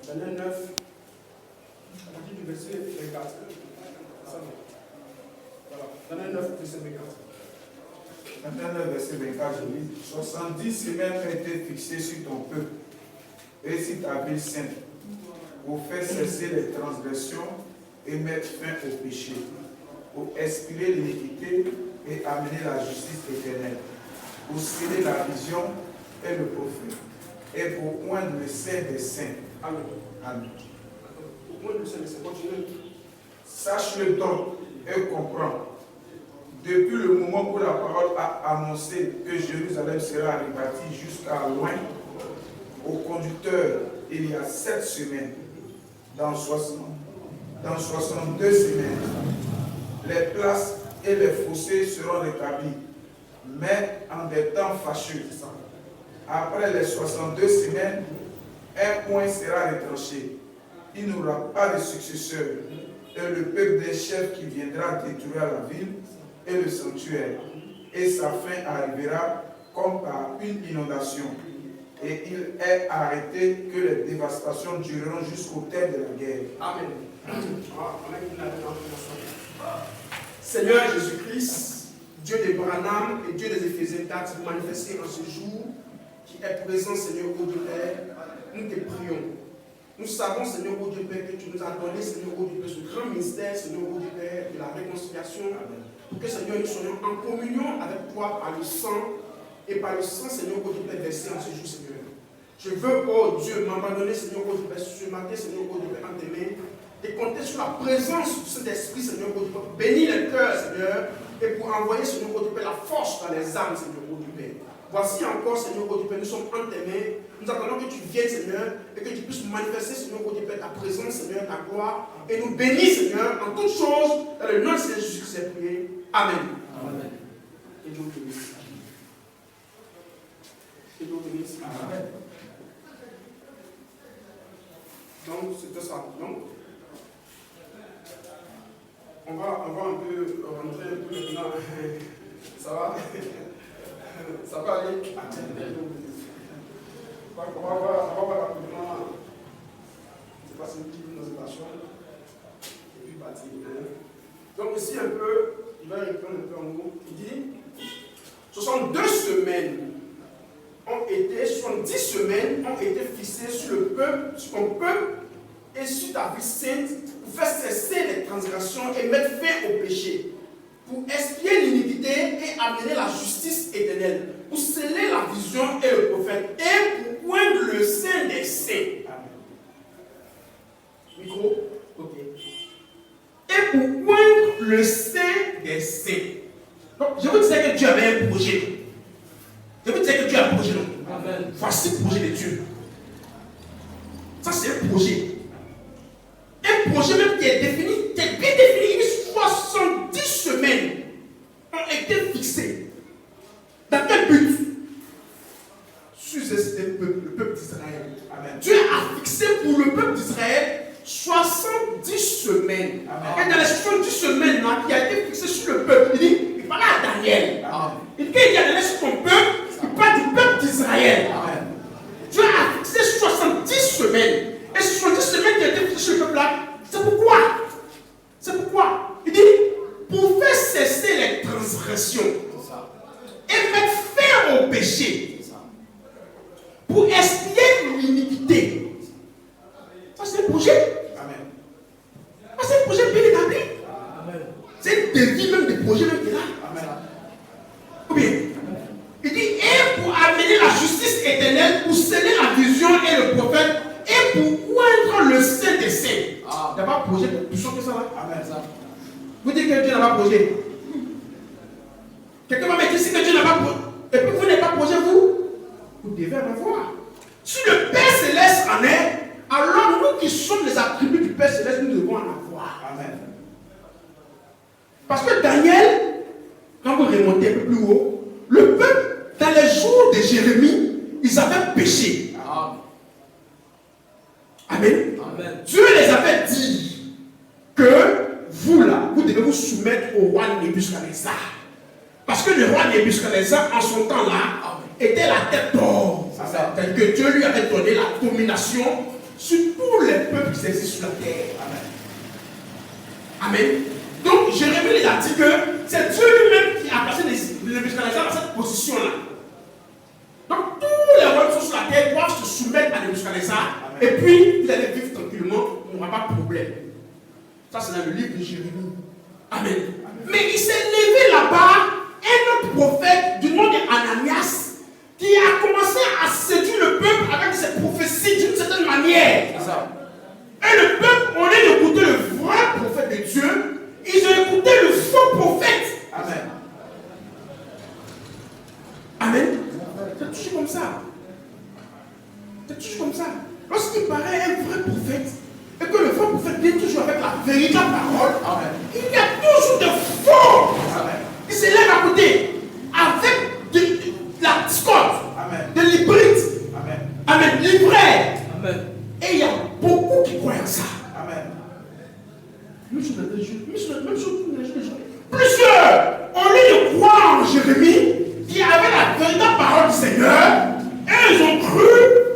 Daniel 9, à partir du verset 24. Voilà. Daniel 9, verset 24. Daniel 9, verset 24, je lis. 70 semaines ont été fixées sur ton peuple et sur ta ville sainte pour faire cesser les transgressions et mettre fin au péché, pour expier l'iniquité et amener la justice éternelle, pour sceller la vision et le prophète, et pour oindre le sein des saints. Amen. Amen. Pour oindre le sein des saints, continue. Sache-le donc et comprends. Depuis le moment où la parole a annoncé que Jérusalem sera rebâtie jusqu'à loin, au conducteur, il y a 7 semaines, dans 62 semaines, les places et les fossés seront rétablis, mais en des temps fâcheux. Après les 62 semaines, un point sera retranché. Il n'y aura pas de successeur. Et le peuple des chefs qui viendra détruire la ville et le sanctuaire. Et sa fin arrivera comme par une inondation. Et il est arrêté que les dévastations dureront jusqu'au terme de la guerre. Amen. Seigneur Jésus-Christ, Dieu d'Abraham et Dieu des Éphésiens 4, vous manifestez en ce jour qui est présent, Seigneur, ô Dieu Père, nous te prions. Nous savons, Seigneur, ô Dieu Père, que tu nous as donné, Seigneur, ô Dieu Père, ce grand mystère, Seigneur, ô Dieu Père, de la réconciliation, pour que, Seigneur, nous soyons en communion avec toi par le sang, et par le sang, Seigneur, ô Dieu Père, versé en ce jour, Seigneur. Je veux, oh Dieu, m'abandonner, Seigneur, ô Dieu Père, ce matin, Seigneur, ô Dieu Père, en tes mains, et compter sur la présence de cet esprit, Seigneur, ô Dieu Père, pour bénir les cœurs, Seigneur, et pour envoyer, Seigneur, ô Dieu Père, la force dans les âmes, Seigneur, ô Dieu Père. Voici encore, Seigneur, ô Dieu Père, nous sommes en tes mains. Nous attendons que tu viennes, Seigneur, et que tu puisses manifester, Seigneur, ô Dieu Père, ta présence, Seigneur, ta gloire, et nous bénir, Seigneur, en toutes choses, dans le nom de Jésus Christ, c'est prié. Amen. Amen. Et Dieu vous bénisse. Que Dieu vous bénisse. Amen. Donc, c'était ça. Donc, on va un peu rentrer un peu maintenant. Ça va? Ça va aller? On va voir rapidement. C'est pas une petite présentation. Et puis bâtir. Donc, ici un peu, il va répondre un peu en haut. Il dit 62 semaines ont été, 70 semaines ont été fixées sur le peuple, sur ton peuple et sur ta vie sainte pour faire cesser les transgressions et mettre fin au péché, pour expier l'iniquité et amener la justice éternelle, pour sceller la vision et le prophète et pour oindre le sein des saints. Micro, ok. Et pour oindre le sein des saints. Donc, je vous disais que Dieu avait un projet. Je vous disais que Dieu a un projet. Amen. Voici le projet de Dieu. Ça, c'est un projet. Un projet même qui est défini, qui est bien défini. 70 semaines ont été fixées. Dans quel but? Susciter le peuple d'Israël. Amen. Dieu a fixé pour le peuple d'Israël 70 semaines. Amen. Et dans les 70 semaines là, qui a été fixé sur le peuple, il parle à Daniel. Amen. Il dit qu'il a donné sur ton peuple, il parle du peuple d'Israël. Dieu a fixé 70 semaines. Et 70 semaines qui a été fixées sur le peuple là, c'est pourquoi? C'est pourquoi? Il dit, pour faire cesser les transgressions et mettre fin au péché, pour expier l'iniquité. Ça, c'est un projet. Amen. Ça, c'est un projet bien établi. Amen. C'est des vies, même des projets, même qui est là. Amen. Ou bien, il dit, et pour amener la justice éternelle, pour sceller la vision et le prophète, et pour oindre le sein des saints. Il n'y a pas de projet plus sûr que ça là. Amen. Vous dites que Dieu n'a pas projet. Quelqu'un va me dire si que Dieu n'a pas projet. Et puis vous n'avez pas projet, vous devez en avoir. Si le Père Céleste en est, alors nous qui sommes les attributs du Père Céleste, nous devons en avoir. Amen. Parce que Daniel, quand vous remontez un peu plus haut, le peuple, dans les jours de Jérémie, ils avaient péché. Amen. Amen. Dieu les avait dit que vous là, vous devez vous soumettre au roi Nebuchadnezzar. Parce que le roi Nebuchadnezzar, en son temps là, était la tête d'or. C'est-à-dire que Dieu lui avait donné la domination sur tous peuple qui existe sur la terre. Amen. Amen. Donc, Jérémie il a dit que c'est Dieu lui-même qui a placé les Nebouchadnezzar dans cette position-là. Donc, tous les royaumes qui sont sur la terre doivent se soumettre à Nebouchadnezzar. Et puis, vous allez vivre tranquillement, il n'y aura pas de problème. Ça, c'est dans le livre de Jérémie. Amen. Amen. Mais il s'est levé là-bas un autre prophète du nom d'Ananias qui a commencé à séduire le peuple avec ses prophéties d'une certaine manière. Et le peuple, au lieu d'écouter le vrai prophète de Dieu, ils ont écouté le faux prophète. Amen. Amen. C'est toujours comme ça. C'est toujours comme ça. Lorsqu'il paraît un vrai prophète, et que le vrai prophète vient toujours avec la véritable parole, amen, il y a toujours de faux. Amen. Ils se lèvent à côté avec de la discorde, de l'hybride, amen, l'ivraie. Et il y a beaucoup qui croient en ça. Amen. Même chose dans les jours. Plusieurs, au lieu de croire en Jérémie, qui avait la véritable parole du Seigneur, et ils ont cru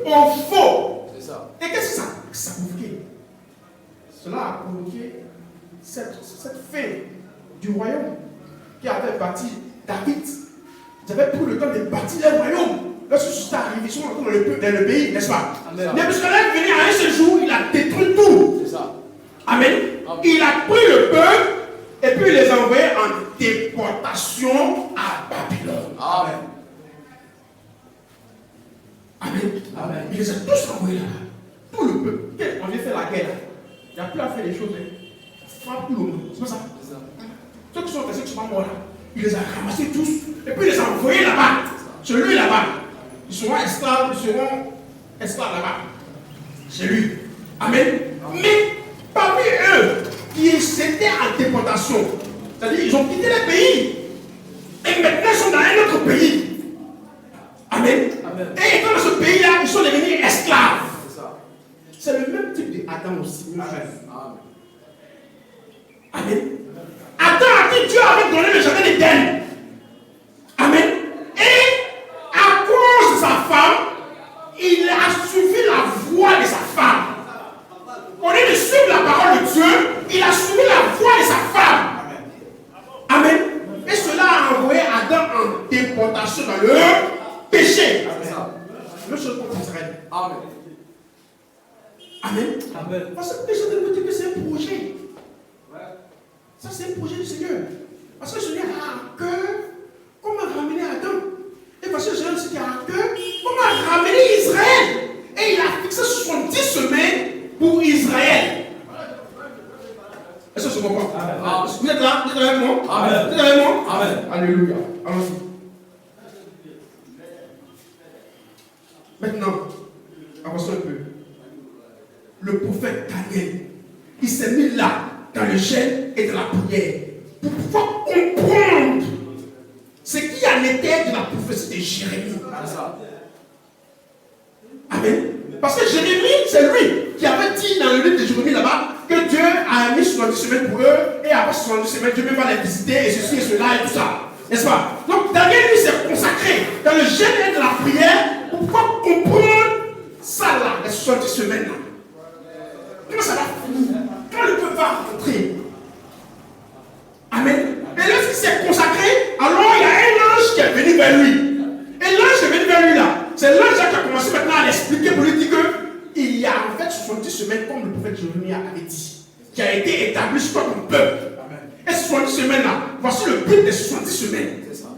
au faux. C'est ça. Et qu'est-ce que ça a provoqué? Cela a provoqué cette fin du royaume qui avait bâti David. Ils avaient pris le temps de bâtir le royaume. Lorsque c'est arrivé, ils sont encore dans le pays, n'est-ce pas? Nebouchadnezzar est venu à un seul jour, il a détruit tout. C'est ça. Amen. Amen. Il a pris le peuple et puis il les a envoyés en déportation à Babylone. Amen. Amen. Amen. Il les a tous envoyés là-bas. Tout le peuple. On vient faire la guerre. Il n'y a plus à faire les choses. Frappe tout le monde. C'est pas ça? Ceux qui sont restés, qui sont pas morts là, il les a ramassés tous et puis il les a envoyés là-bas. C'est lui là-bas. Ils seront esclaves là-bas. C'est lui. Amen. Mais parmi eux qui étaient en déportation, c'est-à-dire ils ont quitté le pays et maintenant ils sont dans un autre pays. Amen. Amen. Et étant dans ce pays-là, ils sont devenus esclaves. C'est le même type d'Adam aussi. Amen. Amen. Adam a dit Dieu avait donné le jardin d'Éden. Amen. Et à cause de sa femme, il a suivi la voix de sa femme. Au lieu de suivre la parole de Dieu, il a suivi la voix de sa femme. Amen. Amen. Et cela a envoyé Adam en déportation dans le péché. Même chose pour Israël. Amen. Amen. Amen. Parce que les gens de dire que c'est un projet. Ça, c'est un projet du Seigneur. Parce que le Seigneur a un cœur. Comment ramener Adam? Et parce que le Seigneur aussi a un cœur. Comment ramener Israël? Et il a fixé 70 semaines pour Israël. Est-ce que je comprends? Vous êtes là? Vous êtes avec moi? Amen. Vous êtes avec moi? Amen. Alléluia. Allons-y. Maintenant, avançons un peu. Le prophète Daniel, il s'est mis là, dans le jeûne et dans la prière, pour pouvoir comprendre ce qui en était de la prophétie de Jérémie. Amen. Parce que Jérémie, c'est lui qui avait dit dans le livre de Jérémie là-bas que Dieu a mis 70 semaines pour eux, et après 70 semaines, Dieu même va les visiter, et ceci et cela et tout ça. N'est-ce pas? Donc Daniel, lui, s'est consacré dans le jeûne et dans la prière pour pouvoir comprendre ça là, les 70 semaines là. Comment ça va finir? Quand le peuple va rentrer. Amen. Et lorsqu'il s'est consacré, alors il y a un ange qui est venu vers lui. Et l'ange qui est venu vers lui là, c'est l'ange qui a commencé maintenant à l'expliquer pour lui dire qu'il y a en fait 70 semaines, comme le prophète Jérémie avait dit, qui a été établi sur ton peuple. Amen. Et ces 70 semaines là, voici le but des 70 semaines. C'est ça.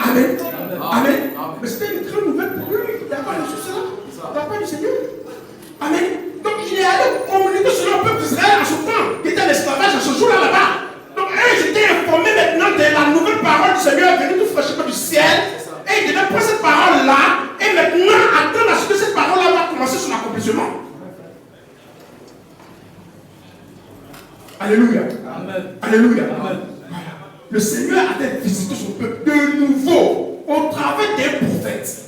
Amen. Amen. Amen. Amen. Mais c'était une grande nouvelle pour lui. Il n'a pas reçu cela. Il n'a pas du Seigneur. Amen. Donc il est allé communiquer sur le peuple d'Israël en ce temps, qui était en esclavage à ce jour-là là-bas. Donc eux, ils étaient informés maintenant de la nouvelle parole du Seigneur venue tout fraîchement du ciel. Et ils devaient prendre cette parole-là et maintenant attendre à ce que cette parole-là va commencer son accomplissement. Alléluia. Amen. Alléluia. Amen. Voilà. Le Seigneur a visité son peuple de nouveau au travers des prophètes.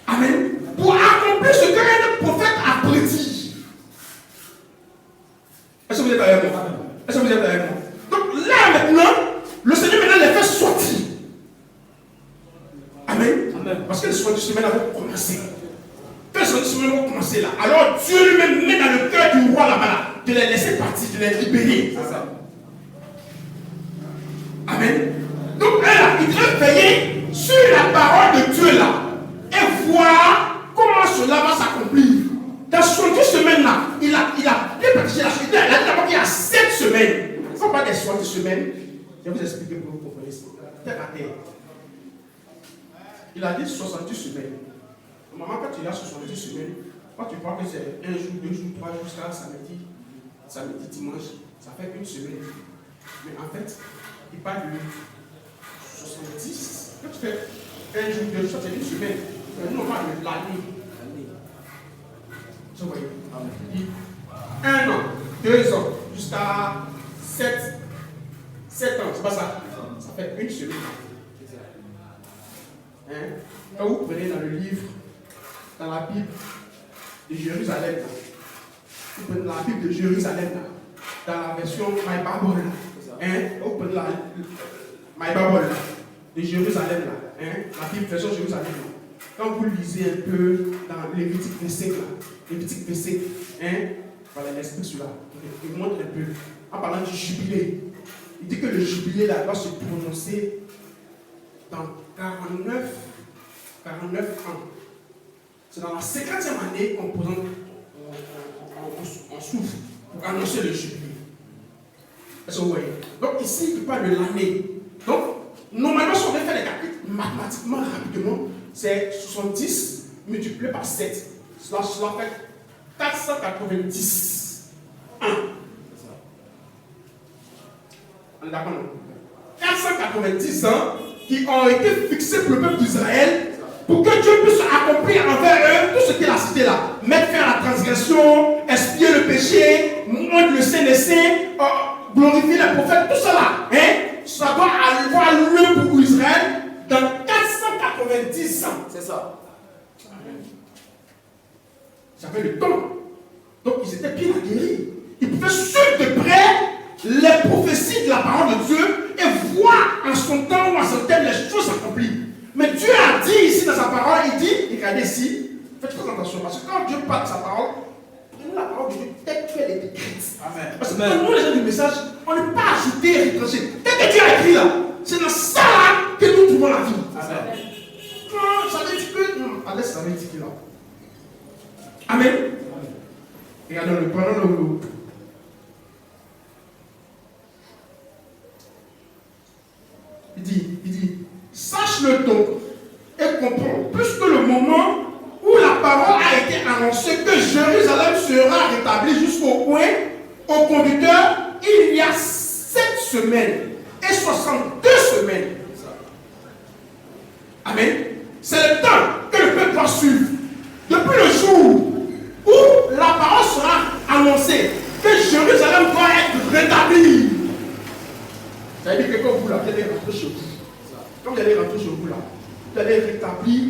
Amen. Pour accomplir ce qu'un prophète a prédit. Est-ce que vous êtes avec moi? Est-ce que vous êtes avec moi? Donc là maintenant, le Seigneur maintenant les fait sortir. Amen. Amen. Parce que les 70 semaines avaient commencé. Fait 70 semaines vont commencer là, alors Dieu lui-même met dans le cœur du roi là-bas, là, de les laisser partir, de les libérer. C'est ça. Amen. Donc là, il devrait veiller sur la parole de Dieu là et voir comment cela va s'accomplir. Dans 70 semaines là, il a bien pratiqué la chose. Il a dit d'abord qu'il y a 7 semaines. Il ne faut pas des 70 semaines. Je vais vous expliquer pour vous compreniez ça. Terre à terre. Il a dit 70 semaines. Maman, quand tu as 70 semaines, quand tu crois que c'est 1 jour, 2 jours, 3 jours, jusqu'à samedi, dimanche, ça fait une semaine. Mais en fait, il parle de 70. Quand tu fais 1 jour, 2 jours, ça fait une semaine. Mais nous, on parle de l'année. Vous voyez? 1 an, 2 ans, jusqu'à 7 ans, c'est pas ça? Ça fait une semaine. Hein? Quand vous prenez dans le livre, dans la Bible de Jérusalem, vous prenez la Bible de Jérusalem, dans la version My Bible, hein? Vous prenez la My Bible de Jérusalem, hein? La Bible version Jérusalem. Quand vous lisez un peu dans Lévitique 25, Lévitique 25, hein? Voilà, l'esprit sur là. Il vous montre un peu. En parlant du jubilé, il dit que le jubilé là doit se prononcer dans 49 ans. C'est dans la 50e année qu'on souffle pour annoncer le jubilé. Est-ce que vous voyez? Donc ici, il parle de l'année. Donc, normalement, si on veut faire les calculs mathématiquement, rapidement, c'est 70 multiplié par 7. Cela fait 490 ans. On est d'accord, non? 490 ans qui ont été fixés pour le peuple d'Israël pour que Dieu puisse accomplir envers eux tout ce qu'il a cité là. Mettre fin à la transgression, expier le péché, rendre le Saint des Saints, glorifier les prophètes, tout cela. Hein? Ça doit avoir lieu pour Israël dans 490 ans. C'est ça. Ça fait le temps. Donc ils étaient bien aguerris. Ils pouvaient suivre de près les prophéties de la parole de Dieu et voir en son temps ou en son thème les choses s'accomplir. Mais Dieu a dit ici dans sa parole, il dit, regardez ici, faites très attention, parce que quand Dieu parle de sa parole, prenez la parole de Dieu telle qu'elle est écrite. Amen. Parce que quand nous les gens du message, on ne peut pas ajouter et retrancher. Tel que Dieu a écrit là, c'est dans ça là que nous trouvons la vie. Amen. Non, ça veut dire que, non, allez, ça veut dire que là. Amen. Regardons-le, prenons-le. Il dit, sache-le donc et comprends, puisque le moment où la parole a été annoncée que Jérusalem sera rétablie jusqu'au point, au conducteur, il y a 7 semaines et 62 semaines. Amen. C'est le temps que le peuple doit suivre. Depuis le jour où la parole sera annoncée que Jérusalem doit être rétablie. Ça veut dire que quand vous là, vous allez rentrer chez vous. Quand vous allez rentrer chez vous là, vous allez rétablir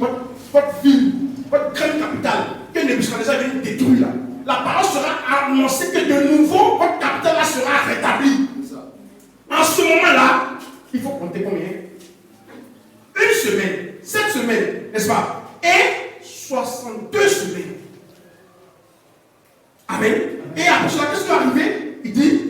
votre ville, votre grande capitale, que Nebuchadnezzar vient détruire là. La parole sera annoncée que de nouveau, votre capitale là sera rétablie. En ce moment-là, il faut compter combien? Une semaine, 7 semaines, n'est-ce pas? Et 62 semaines. Amen. Et après cela, qu'est-ce qui va arriver? Il dit,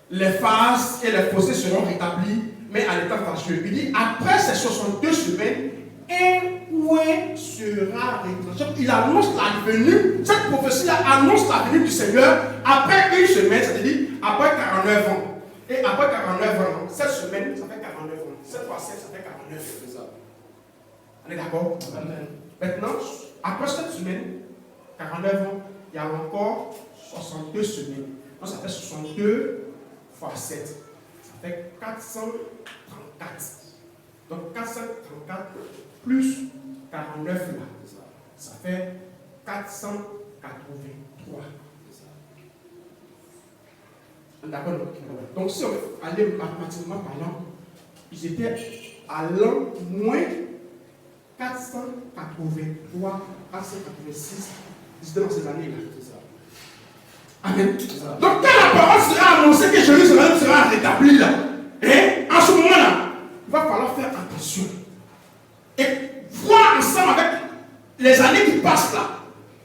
les phases et les fossés seront rétablis, mais à l'état fâcheux. Il dit, après ces 62 semaines, un point sera retranché. Il annonce la venue, cette prophétie-là annonce la venue du Seigneur après une semaine, c'est-à-dire après 49 ans. Et après 49 ans, 7 semaines, ça fait 49 ans. 7 fois 7, ça fait 49. C'est ça. On est d'accord? Amen. Maintenant, après cette semaine, 49 ans, il y a encore 62 semaines. Donc ça fait 62 fois 7. Ça fait 434. Donc 434 plus 49 là. Ça fait 483. D'accord? Donc si on allait mathématiquement parlant, ils étaient à l'an moins 483, 486, ils étaient dans ces années-là. Amen. Donc quand la parole sera annoncée que Jérusalem sera rétablie là, et en ce moment-là, il va falloir faire attention et voir ensemble avec les années qui passent là,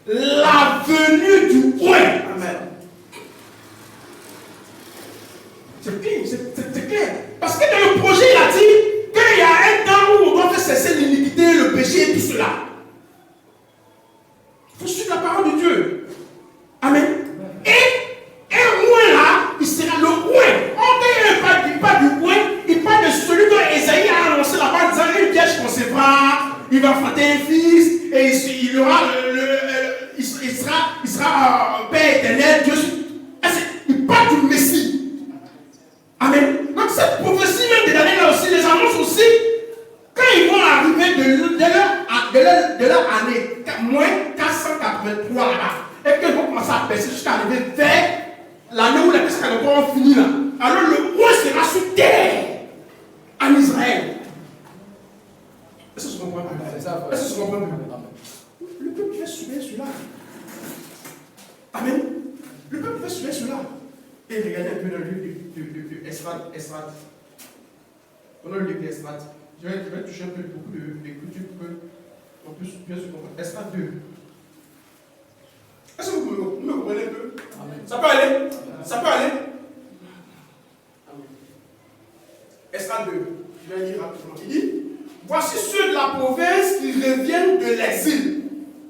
la venue du point. Amen. C'est clair. Parce que dans le projet, il a dit qu'il y a un temps où on doit faire cesser l'iniquité, le péché et tout cela. Il faut suivre la parole de Dieu. Amen. Et un point là, il sera le point. Il parle du point, il parle de celui dont Esaïe a annoncé là-bas en disant une vierge concevra, il va enfanter un fils, et il sera Père éternel, Dieu. Il parle du Messie. Amen. Donc cette prophétie même de Daniel aussi, les annonce aussi, quand ils vont arriver de leur année, moins 483 là-bas, et qu'ils vont commencer à percer jusqu'à arriver vers l'année où les 483 ont fini là, alors le point sera sur terre, en Israël. Est-ce que je comprends? Est-ce que je comprends? Le peuple fait subir celui-là. Amen. Le peuple fait subir celui-là. Et regardez un peu dans le livre de Esdras. Dans le livre d'Esdras, je vais toucher un peu beaucoup d'écriture pour qu'on puisse bien se comprendre. Esdras 2. Est-ce que vous me comprenez un peu? Amen. Ça peut aller? Amen. Ça peut aller? Esdras 2. Je vais lire rapidement. Il dit: voici ceux de la province qui reviennent de l'exil,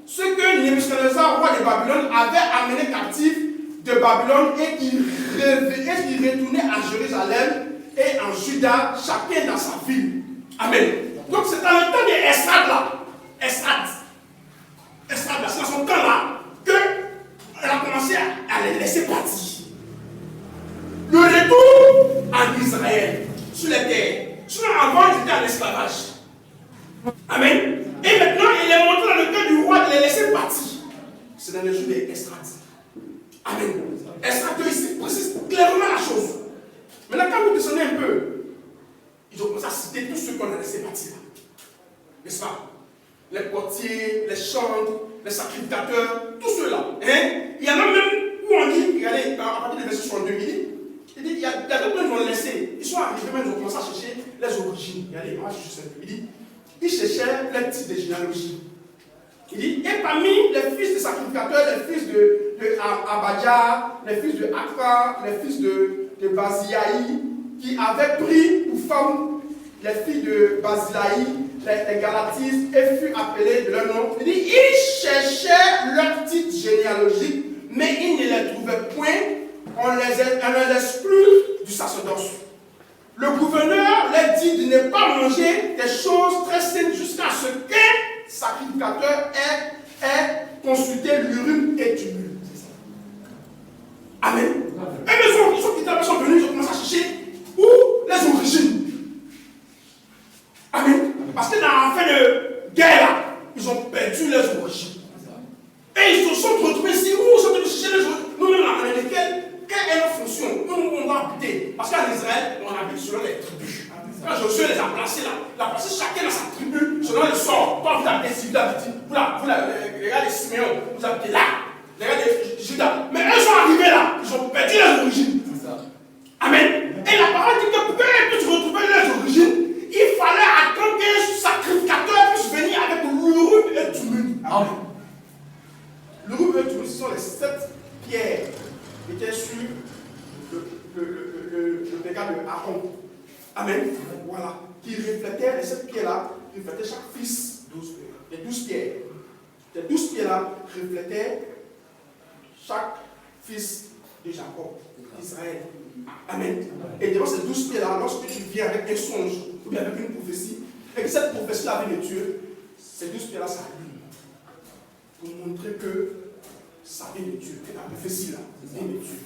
ceux que Nebuchadnezzar, roi de Babylone, avait amenés captifs de Babylone et qui retournaient à Jérusalem et en Juda, chacun dans sa ville. Amen. Donc c'est dans le temps d'Esdras là, Esdras là, c'est dans son temps là, qu'elle a commencé à les laisser partir. Le retour en Israël, sur les terres. Sinon avant ils étaient en esclavage. Amen. Et maintenant il est montré dans le cœur du roi de les laisser partir. C'est dans le jour d'Esdras. Amen. Esdras 2 ici précise clairement la chose. Maintenant, quand vous descendez un peu, ils ont commencé à citer tous ceux qu'on a laissé partir. N'est-ce pas? Les portiers, les chantres, les sacrificateurs, tous ceux-là. Hein? Il y en a même où on dit, regardez, à partir du verset 62, il y a d'autres gens qui ont laissé. Ils sont arrivés, même ils ont commencé à chercher les origines. Regardez, moi je suis un peu. Il dit, ils cherchaient les titres de généalogie. Il dit, et parmi les fils des sacrificateurs, les fils de Abadja, les fils de Akra, les fils de Bazilaï, qui avaient pris pour femme les filles de Bazilaï, les Galatistes, et furent appelés de leur nom. Il dit, ils cherchaient leur titre généalogique, mais ils ne les trouvaient point. On les exclut du sacerdoce. Le gouverneur leur dit de ne pas manger des choses très saines jusqu'à ce qu'un sacrificateur ait consulté l'urine et tumulte. Amen. Et ils sont venus, ils ont commencé à chercher où les origines. Amen. Parce que dans la fin de guerre, là, ils ont perdu les origines. Et ils se sont retrouvés ici où ils sont venus chercher les origines. Nous-mêmes, dans lesquelles, quelle est notre fonction? Nous, on doit habiter. Parce qu'en Israël, on habite selon les tribus. Quand Josué les a placés là, il a placé chacun dans sa tribu selon le sort. Toi, vous habitez ici, vous habitez. Les gars de Siméon, vous habitez là. Les gars de Judas. Mais eux sont arrivés là, ils ont perdu les origines. Amen. Et la parole dit que pour qu'elles puissent retrouver les origines, il fallait attendre qu'un sacrificateur puisse venir avec l'Urim et Thummim. Amen. L'Urim et Thummim, ce sont les 7 pierres qui étaient sur le dégât de Aaron. Amen. Voilà. Qui reflétaient, les 7 pierres-là, reflétaient chaque fils. 12 pierres. Les 12 pierres. Les 12 pierres-là reflétaient chaque fils de Jacob, d'Israël. Amen. Et devant ces 12 pierres-là, lorsque tu viens avec un songe, ou bien avec une prophétie, et que cette prophétie-là vient de Dieu, ces 12 pierres-là s'allument. Pour montrer que ça vient de Dieu, que la prophétie-là vient de Dieu.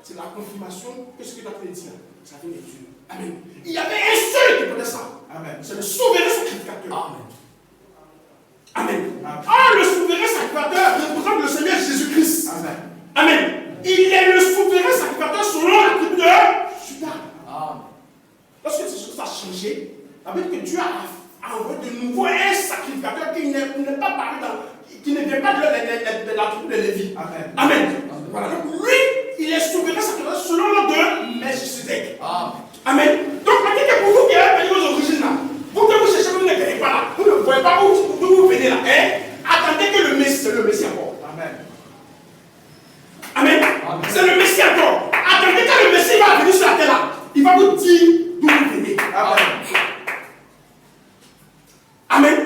C'est la confirmation que ce que tu as fait dire, ça vient de Dieu. Amen. Il y avait un seul qui connaît ça. Amen. C'est le souverain sacrificateur. Amen. Amen. Ah, le souverain sacrificateur représente le Seigneur Jésus-Christ. Amen. Amen. Il est le souverain sacrificateur selon la tribu de Juda. Lorsque ça a changé, ça veut dire que Dieu a envoyé de nouveau un sacrificateur qui n'est pas paru qui ne vient pas de la tribu de Lévi. Amen. Amen. Voilà. Donc lui, il est souverain sacrificateur selon l'ordre de Melchisedec. Amen. Donc maintenant que pour vous qui avez venu aux origines là, vous que vous cherchez, vous ne venez pas là. Vous ne voyez pas où vous venez là. Hein? c'est le Messie encore. Amen. Amen. C'est le Messie encore. Attendez, quand le Messie va venir sur la terre là, il va vous dire d'où vous venez. Amen. Amen.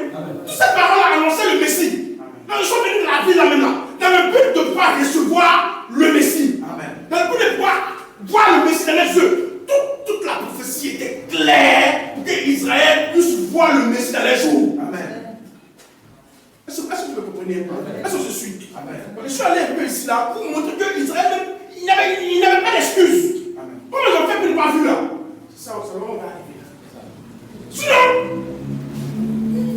Cette parole a annoncé le Messie. Ils sont venus de la ville là maintenant, dans le but de pouvoir recevoir le Messie. Amen. Dans le but de pouvoir voir le Messie dans les yeux. Toute la prophétie était claire pour que Israël puisse voir le Messie dans les jours. Amen. Est-ce que vous me comprenez? Est-ce que je suis? Amen. Je suis allé un peu ici là pour montrer que Israël, il n'avait pas d'excuses. Comment ils ont fait pour ne pas vu là? C'est ça, c'est vraiment on va arriver. Sinon,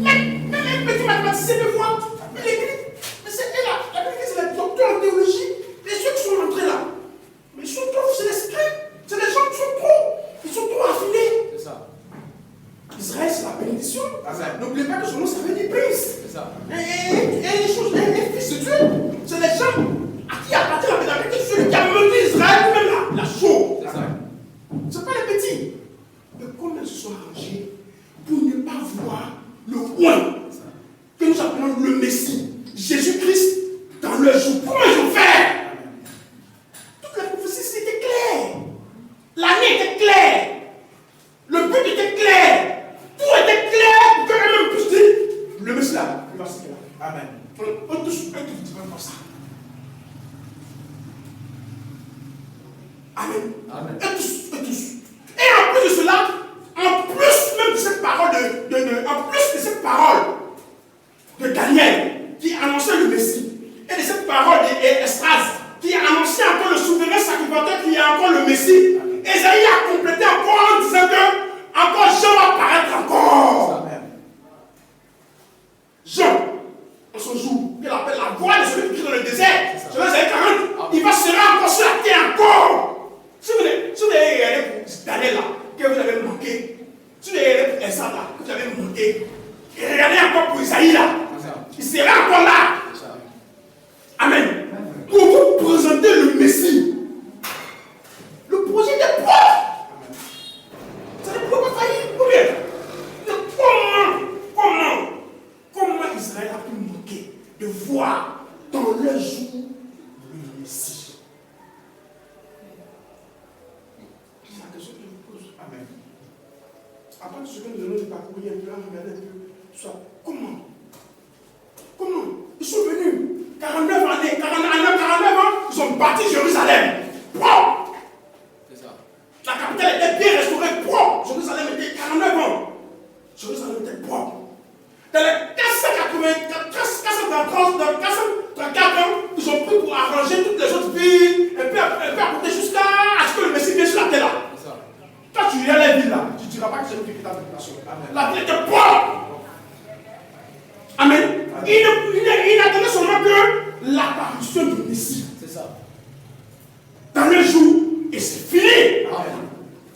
même un petit mathématicien peut voir, il écrit. Mais c'est là, la Bible dit c'est les docteurs en théologie, les ceux qui sont rentrés là. Mais ils sont trop, c'est les scribes, c'est les gens qui sont trop affinés. C'est ça. Israël, c'est la bénédiction. Amen. N'oubliez pas que son nom, ça veut dire prince. C'est ça. Et les choses, les fils de Dieu, c'est les gens à qui appartient la pédagogie de celui qui a mené Israël lui-même là. La chose. C'est ça. C'est pas les petits. Mais comment ils se sont arrangés pour ne pas voir le point que nous appelons le Messie, Jésus-Christ, dans leur jour. Comment ils ont fait? Toute la prophétie c'était clair. L'année était claire. Le but était clair. Tout était clair pour qu'eux-mêmes puissent dire le Messie là, il va se faire. Amen. On touche un tout petit peu comme ça. Amen. Amen. Et tous. Et en plus de cela, en plus même de cette parole en plus de cette parole de Daniel qui annonçait le Messie, et de cette parole d'Esdras qui annonçait encore le souverain sacrificateur qui est encore le Messie, Esaïe a complété encore en disant que encore Jean va apparaître encore. Amen. Jean, en son jour, qu'il appelle la voix de celui qui crie dans le désert, selon Esaïe 40, il va se rendre encore sur la terre encore. Si vous avez regardé pour Daniel là, que vous avez manqué, si vous avez regardé pour Esdras là, que vous avez manqué, et regardez encore pour Isaïe là, il sera encore là. Amen. Pour vous présenter le Messie. Le projet des propres. Ça ne peut pas faillir. Mais comment Israël a pu manquer de voir dans leur jour le Messie? C'est la question que je vous pose. Amen. Après ce que nous allons parcourir un peu, regarder un peu tout ça. Comment ils sont venus 49 années, 49 ans, ils ont bâti Jérusalem. Propre. C'est ça. La capitale était bien restaurée, propre. Jérusalem était 49 ans. Jérusalem était propre. Dans les 434 ans, ils ont pris pour arranger toutes les autres villes, et puis à côté jusqu'à ce que le Messie vienne sur la terre là. C'est ça. Quand tu viens les villes là, tu ne diras pas que c'est une véritable population. La ville était propre. Amen. Il n'attendait seulement que l'apparition du Messie. C'est ça. Dans le jour, et c'est fini. Amen.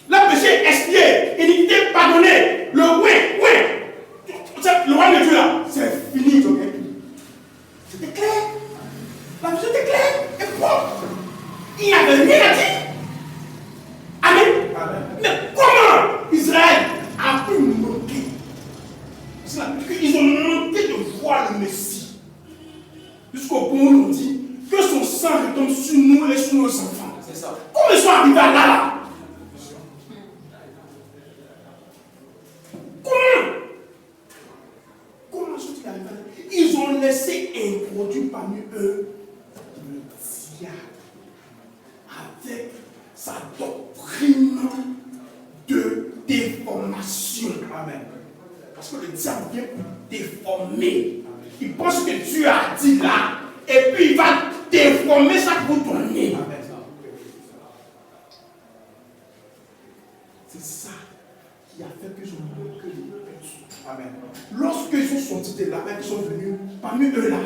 Le péché est expié, iniquité pardonnée. Le roi de Dieu là, c'est fini. C'était clair. La vision était claire et propre. Il n'y avait rien à dire. Amen. Amen. Mais comment Israël a pu manquer? Ils ont manqué de voir le Messie. Jusqu'au point où on dit que son sang retombe sur nous et sur nos enfants. C'est ça. Comment ils sont arrivés à là? Comment sont-ils arrivés à là? Ils ont laissé introduire parmi eux le diable avec sa doctrine de déformation. Amen. Parce que le diable vient pour déformer. Il pense que Dieu a dit là, et puis il va déformer ça pour donner. Amen. C'est ça qui a fait qu'ils ont manqué de paix. Amen. Lorsqu'ils sont sortis de là, ils sont venus parmi eux là,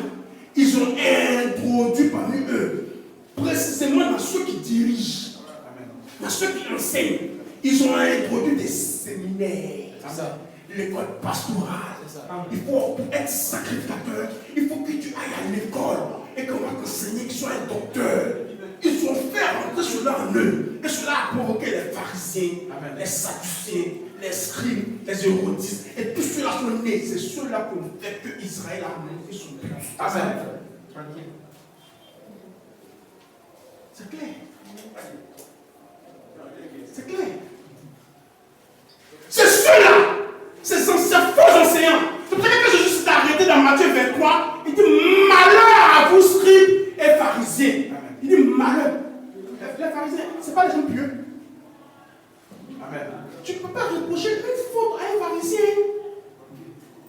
ils ont introduit parmi eux, précisément dans ceux qui dirigent, dans ceux qui enseignent, ils ont introduit des séminaires. C'est ça. L'école pastorale. C'est ça. Il faut être sacrificateur. Il faut que tu ailles à l'école et qu'on va t'enseigner qu'ils soient un docteur. Ils ont fait rentrer cela en eux. Et cela a provoqué les pharisiens, Amen. les sadducéens, les scribes, les hérodistes. Et tous ceux-là sont nés. C'est ceux-là qui ont fait que Israël a manqué son but. Amen. Tranquille. C'est clair. C'est clair. C'est ceux-là, ces faux enseignants. C'est pour ça que Jésus s'est arrêté dans Matthieu 23. Il dit malheur à vous, scribes et pharisiens. Il dit malheur. Les pharisiens, ce n'est pas les gens pieux. Amen. Tu ne peux pas reprocher une faute à un pharisien.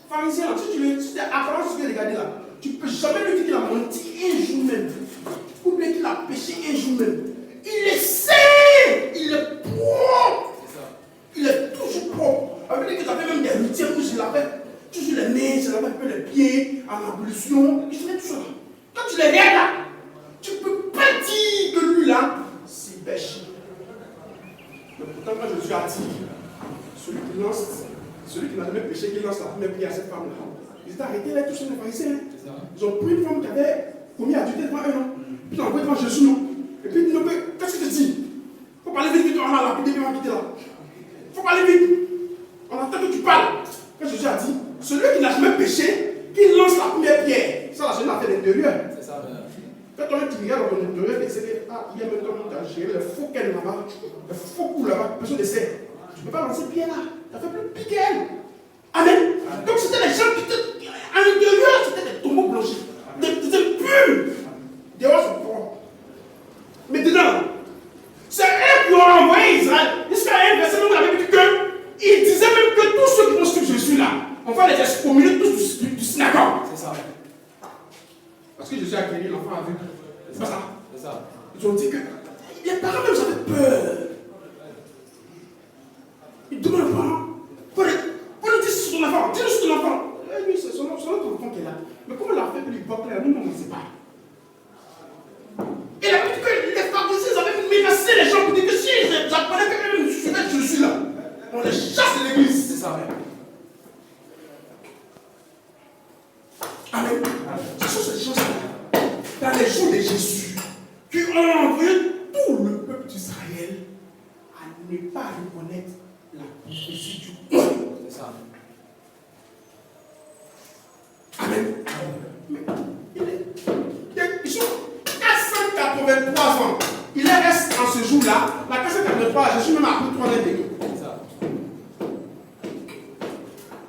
Pharisien, si tu apprends ce que tu regardes là, tu ne peux jamais lui dire qu'il a menti un jour même. Ou bien qu'il a péché un jour même. Il est saint, il est propre. Il est toujours propre. Ça veut dire que tu avais même des routiers où je l'avais toujours les mains, je l'avais un peu les pieds, en ablution. Il faisait tout ça. Quand tu les regardes là, tu ne peux pas dire que lui là, s'il pêche. Mais pourtant, quand Jésus a dit, celui qui n'a jamais péché, qui lance la première pierre à cette femme-là, ils étaient arrêtés là, tous les pharisiens. Ils ont pris une femme qui avait commis adultère devant eux, non? Puis ils ont envoyé devant Jésus, non? Et puis ils disent, qu'est-ce que tu dis? Il faut parler vite, on a la lapidé, on va quitter là. Il faut parler vite. On attend que tu parles. Quand Jésus a dit, celui qui n'a jamais péché, qui lance la première pierre. Ça, la Jésus a fait l'intérieur. C'est ça, quand on tu regardes dans ton intérieur, tu sais que, il y a même temps tu as géré le faux qu'elle là-bas, le faux coup là-bas, personne ne sait. Tu ne peux pas lancer pierre là. Tu as fait plus piquer elle. Amen. Donc c'était les gens qui étaient à l'intérieur, c'était des tombeaux blanchis. Des purs. Dehors, c'est propre. Mais dedans, c'est eux qui ont envoyé Israël. Jusqu'à un verset, nous avons dit qu'il disait même que tous ceux qui vont suivre Jésus là, on va les excommunier tous du synagogue. C'est ça. Parce que Jésus a guéri l'enfant aveugle. C'est pas ça. C'est ça. Ils ont dit que les parents même avaient peur. Ils demandent aux parents, pour nous dire sur ton enfant, dis-nous sur ton enfant. Eh oui, c'est son autre enfant qui est là. Mais comment il a fait pour lui porter là, nous, on ne sait pas. Et il a dit que les pharisiens avaient menacé les gens pour dire que si j'apprenais que même je suis là, on les chasse de l'église. C'est ça même. Amen. Ce sont ces choses-là, dans les jours de Jésus, qui ont envoyé tout le peuple d'Israël à ne pas reconnaître la prophétie du monde. C'est ça. Amen. Ils sont 483 ans. Il reste en ce jour-là, la 483, Jésus même a pris 3 ans et demi. C'est ça.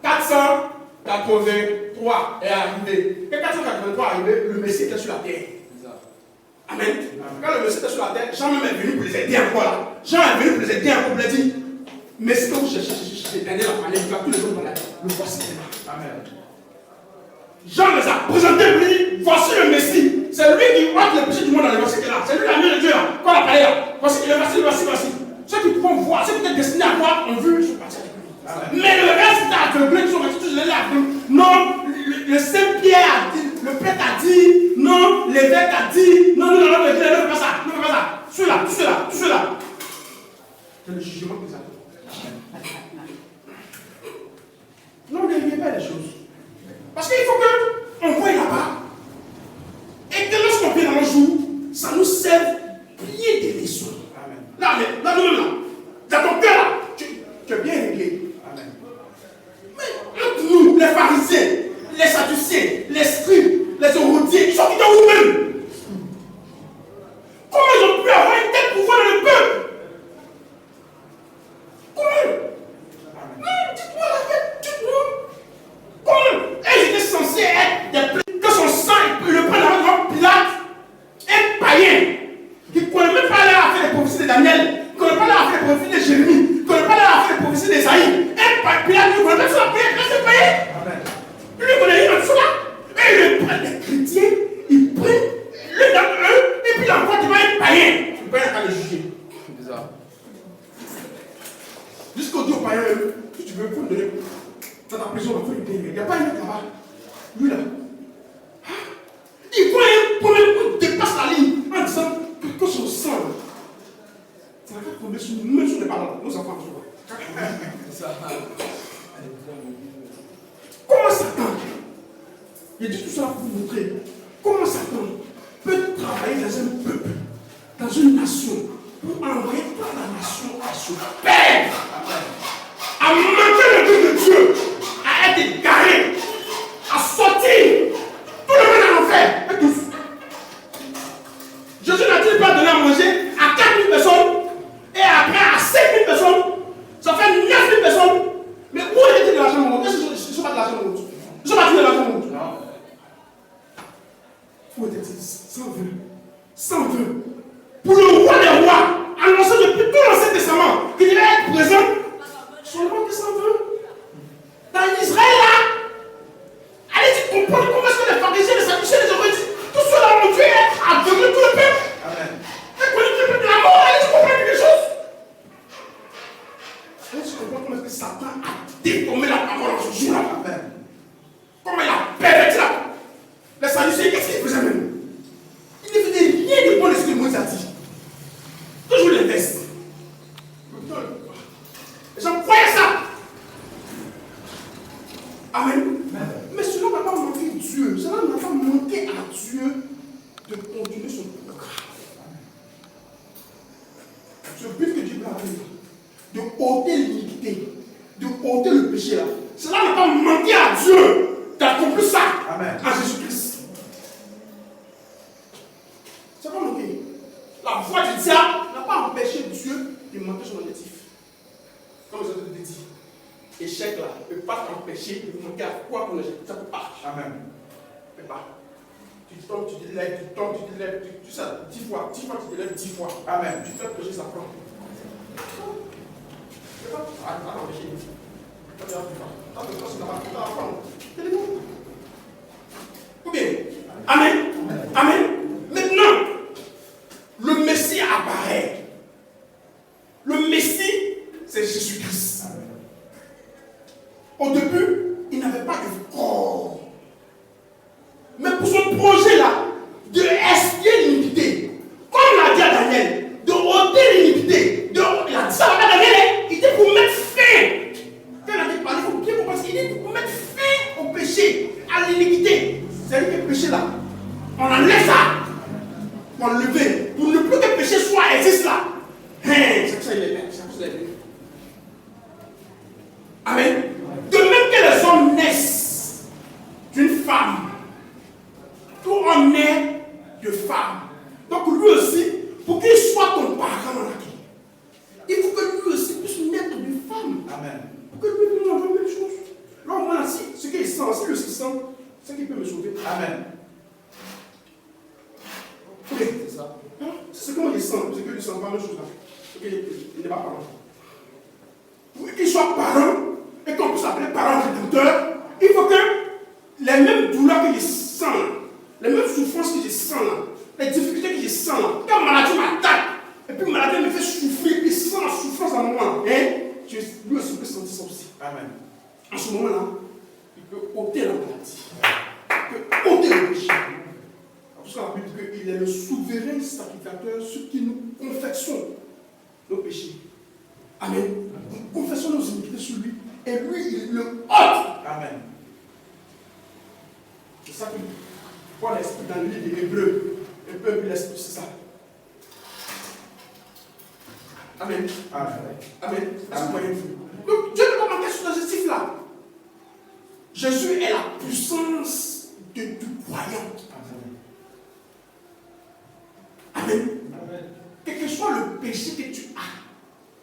483 est arrivé. Quand 483 est arrivé, le Messie était sur la terre. Amen. Quand le Messie était sur la terre, Jean même est venu pour les aider encore là. Jean est venu pour les aider encore pour les dire, mais ce que vous cherchez, l'éternel a parlé, tous les autres malades, le voici là. Amen. Jean les a présentés pour lui, voici le Messie. C'est lui qui ôte le péché du monde dans le verset qui est là. C'est lui l'ami de Dieu là. Quand on a parlé là, voici, voici. Ceux qui pouvons voir, ceux qui étaient destinés à voir, ont vu, ils sont partis. Mais le reste est aveuglé, ils sont restés tous les aveuglés. Non, le Saint-Pierre a dit, le prêtre a dit, non, l'évêque a dit, non, ne fais pas ça, ne fais pas ça. Ceux-là. C'est le jugement qu'ils attendent. Non, ne riez pas les choses. Parce qu'il faut qu'on voie là-bas. Et que lorsqu'on vient dans le jour, ça nous serve bien des leçons. Là, nous-mêmes, là, dans ton cœur, là, tu es bien réglé. Amen. Mais entre nous, les pharisiens, les sadduciens, les scribes, les hérodiens, ils sont qui dans vous-même. Comment ils ont pu avoir un tel pouvoir dans le peuple? Comment? Non, dites-moi la vérité, dites-moi. Comment? Ils étaient censés être des plaies, que son sang, il le prenne avant Pilate, un païen, qui ne connaît même pas là à faire les prophéties de Daniel, qui ne connaît pas là à faire les prophéties de Jérémie, qui ne connaît pas là à faire les prophéties d'Esaïe. Un Pilate, il ne connaît pas ça, c'est païen. Lui, il connaît rien de cela. Et ils prennent les chrétiens, ils prennent l'un d'entre eux, et puis l'envoient devant un païen. Le païen n'a qu'à le juger. C'est ça. Jusqu'au Dieu païen, si tu veux, il faut me donner. Dans ta prison, il faut lui payer. Il n'y a pas un mec là-bas. Lui là. Il voit un premier coup, il dépasse la ligne en disant que son sang, ça va tomber sur nous, même si on n'est pas là, nos enfants, je vois. Comment Satan, il dit tout ça pour vous montrer comment Satan peut travailler dans un peuple, dans une nation, pour envoyer toute la nation à se perdre, à manquer le but de Dieu, à être égaré, à sortir tout le monde en enfer. Et tous. Pour être 120. Pour le roi des rois, annoncé depuis tout l'Ancien Testament, qu'il devait être présent, seulement que 120. Dans Israël, là, allez-y comprendre comment est-ce que les pharisiens, les sadducéens, les autres disent, tout cela ont dû être aveuglés, tout le peuple. Amen. Et pour le peuple de la mort, allez-y comprendre quelque chose. Allez-y comprendre comment est-ce que Satan a déformé la parole en ce jour-là. Amen. Comment il a perverti la parole. Les sadducéens, qu'est-ce qu'ils faisaient même? Ils ne faisaient rien de bon de ce que Moïse a dit. Toujours l'inverse. Les gens croyaient ça. Amen. Mais cela n'a pas manqué Dieu. Cela n'a pas manqué à Dieu de continuer son programme. Ce but que Dieu a fait, de ôter l'iniquité, de ôter le péché là, cela n'a pas manqué à Dieu d'accomplir ça. Amen. En Jésus-Christ. Ça n'a pas manqué. La voix du diable n'a pas empêché Dieu de manquer son objectif. Comme je te dit, échec là ne peut pas t'empêcher de manquer à quoi qu'on échec. Ça ne peut pas. Amen. Ça ne peut pas. Tu tombes, tu te lèves, tu sais, 10 fois, tu te lèves 10 fois. Amen. Tu fais pécher, ça prend. Ça ne peut pas t'empêcher. Ça ne peut pas. Ou bien, Amen. Amen. Maintenant, le Messie apparaît. Le Messie, c'est Jésus-Christ. Au début, il n'avait pas de corps. Mais pour son projet-là, de expier l'iniquité, comme l'a dit à Daniel, de ôter l'iniquité, il a dit ça à Daniel, il était pour mettre fin. Quand il a dit parler, il faut bien comprendre, il est pour mettre fin au péché, à l'iniquité. C'est-à-dire que le péché là, on enlève ça, on l'enlève, pour ne plus que le péché soit existe là. C'est pour ça qu'il est là, c'est pour ça qu'il est là. Amen. De même que les hommes naissent d'une femme, tout homme naît de femme. Donc lui aussi, pour qu'il soit ton parent dans la vie, il faut que lui aussi puisse naître de femme. Amen. Pour que lui nous envoie la même chose. Là, au moins, si ce qu'il sent, si le sent, c'est qu'il peut me sauver. Amen. Ok, c'est ça. C'est ce que moi je sens, c'est que lui sent pas la même chose là. Ok, il n'est pas parent. Pour qu'il soit parent, et qu'on puisse l'appeler parent rédempteur, il faut que les mêmes douleurs que je sens là, les mêmes souffrances que je sens là, les difficultés que je sens là, quand maladie m'attaque, et puis maladie me fait souffrir, puis sent la souffrance à un moment là, lui aussi peut sentir ça aussi. Amen. En ce moment là, il peut ôter la maladie, il peut ôter le péché. Parce que la Bible dit qu'il est le souverain sacrificateur sur qui nous confessons nos péchés. Amen. Nous confessons nos iniquités sur lui. Et lui, il le ôte. Amen. C'est ça que Paul explique dans le livre des Hébreux. Un peu l'esprit, c'est ça. Amen. Amen. Amen. Donc Dieu ne peut pas manquer sur l'objectif là. Jésus est la puissance de tout croyant. Amen. Amen. Quel que soit le péché que tu as,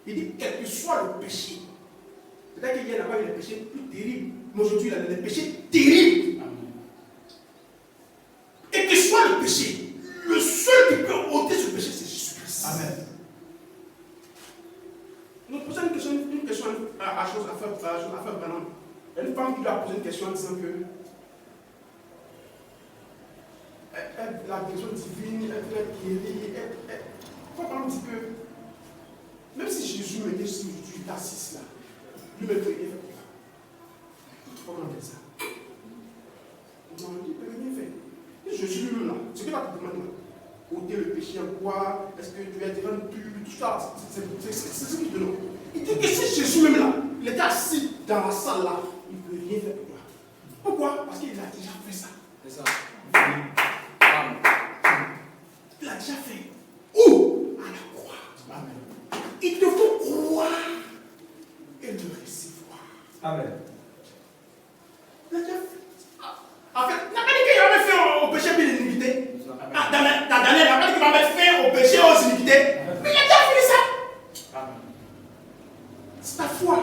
il dit quel que soit le péché. C'est-à-dire qu'il y a là-bas des péchés plus terribles. Mais aujourd'hui, il y a des péchés terribles. Quel que soit le péché, le seul qui peut ôter ce péché, c'est Jésus-Christ. Amen. Nous posons une question à faire maintenant. Une femme qui lui a posé une question en disant que la guérison divine, elle peut être guérie. Il faut parler un petit peu. Même si Jésus me dit si je suis assis là, lui me fait rien. Comment on fait ça? On m'a dit, il ne peut rien faire. Et Jésus lui-même là, ce qu'il a demandé là, ôter le péché en quoi, est-ce que tu es devant pur, tout ça, c'est ce qu'il te demande. Il dit que si Jésus même là, il était assis dans la salle là, il ne peut rien faire pour toi. Pourquoi? Parce qu'il a déjà fait ça. C'est ça. Il a déjà fait. Où? À la croix. Amen. Il te faut croire et le recevoir. Amen. Il a déjà fait. En fait, il n'a pas dit qu'il avait fait au péché et l'iniquité. Dans Daniel, il n'a pas dit qu'il va mettre fin au péché et aux iniquités. Mais il a déjà fait ça. Amen. C'est ta foi.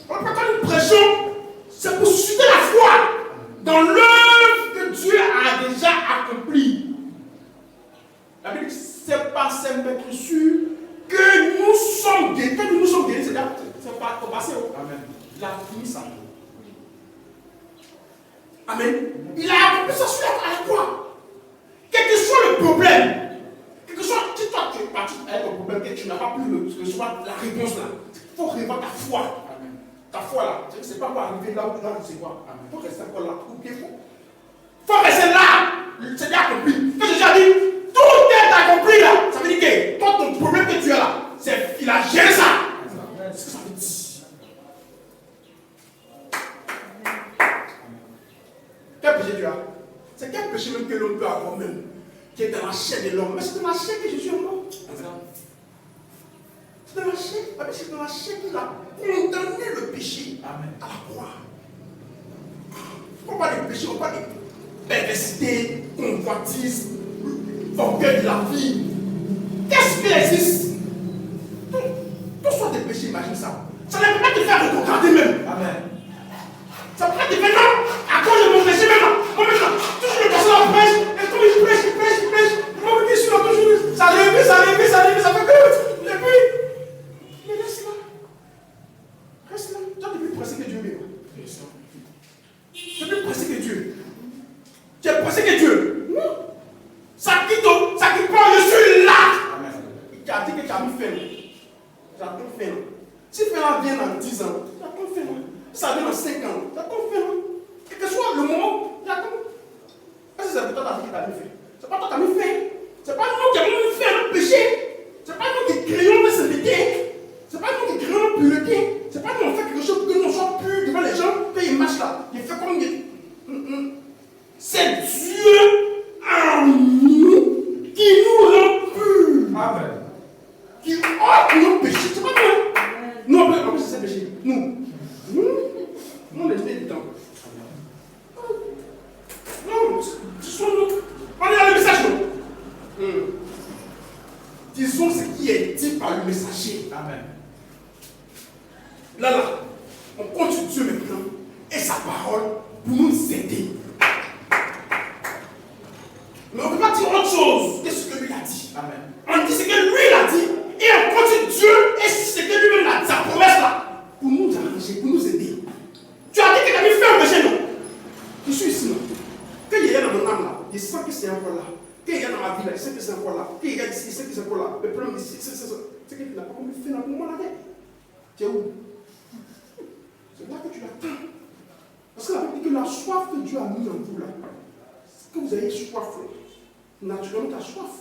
On ne peut pas une pression. C'est pour susciter la foi dans l'œuvre que Dieu a déjà accomplie. être sûr que nous sommes guéris. Quand nous sommes guéris, c'est pas au passé. Amen. Il a fini ça. Amen. Il a accompli ça sur la croix. Quel que soit le problème, quel que soit, si toi tu es parti avec un problème que tu n'as pas pu recevoir la réponse là, il faut revoir ta foi. Amen. Ta foi là, tu ne sais pas quoi arriver là où tu dois sais quoi. Il faut rester encore là. Il faut rester là. C'est déjà accompli. Quand Jésus a dit, tout est accompli là, ça veut dire que toi, ton problème que tu as là, c'est qu'il a géré ça. C'est ce que ça veut dire. Quel péché tu as? C'est quel péché même que l'on peut avoir même, qui est dans la chair de l'homme. Mais c'est dans la chair que Jésus est mort. C'est dans la chair. C'est dans la chair qu'il a condamné le péché. Amen. À la croix. On parle de péché, on parle de perversité, convoitise, orgueil de la vie. Qu'est-ce qui existe? Tout soit des péchés, imagine ça. Ça ne peut pas te faire regarder même. Amen. Ça peut pas te faire non. À cause de mon péché maintenant. Moi maintenant, toujours le pasteur la prêche. Et comme il prêche. Moi je suis là toujours. Ça revient, ça fait que. Et puis. Mais reste là. Reste là. Tu as plus pressé que Dieu même. Tu es plus pressé que Dieu. Tu es pressé que Dieu. Non. Ça quitte pas, je suis là. Amen. Il a dit que tu as mis fin. Tu as ton fin. Si fin vient dans 10 ans, tu as ton fin. Ça vient dans 5 ans, tu as ton fin. Quel que soit le moment, tu as ton. Est-ce que c'est toi qui t'a mis fin? C'est pas toi qui as mis fin. C'est pas nous qui avons mis fin au péché. C'est pas nous qui créons la sainteté. C'est pas nous qui créons la pureté. C'est pas nous qui fait quelque chose pour que nous soyons purs devant les gens. Quand ils marchent là, ils font comme ils. C'est Dieu en nous qui nous rend purs. Amen. Qui ôte nos péchés. C'est pas nous. Nous, en plus, c'est péché. Nous, on est des temps. Non, ce sont nous. On est dans le message, non? Disons ce qui est dit par le messager. Amen. Là, on compte Dieu maintenant et sa parole pour nous aider. Mais on ne peut pas dire autre chose que ce que lui a dit. Amen. On dit ce que lui a dit et on continue Dieu et ce que lui-même a dit, sa promesse là, pour nous arranger, pour nous aider. Tu as dit que tu as mis fin au péché, non? Je suis ici, non? Quand il y a dans mon âme là, il sent que c'est encore là. Quand il y a dans ma vie là, il sent que c'est encore là. Quand il y a ici, il sent que c'est encore là. Le problème ici, c'est que tu n'as pas mis fin pour moi là. Tu es où? C'est là que tu l'attends. Parce que la Bible dit que la soif que Dieu a mis en vous là, que vous ayez soif là, naturellement tu as soif.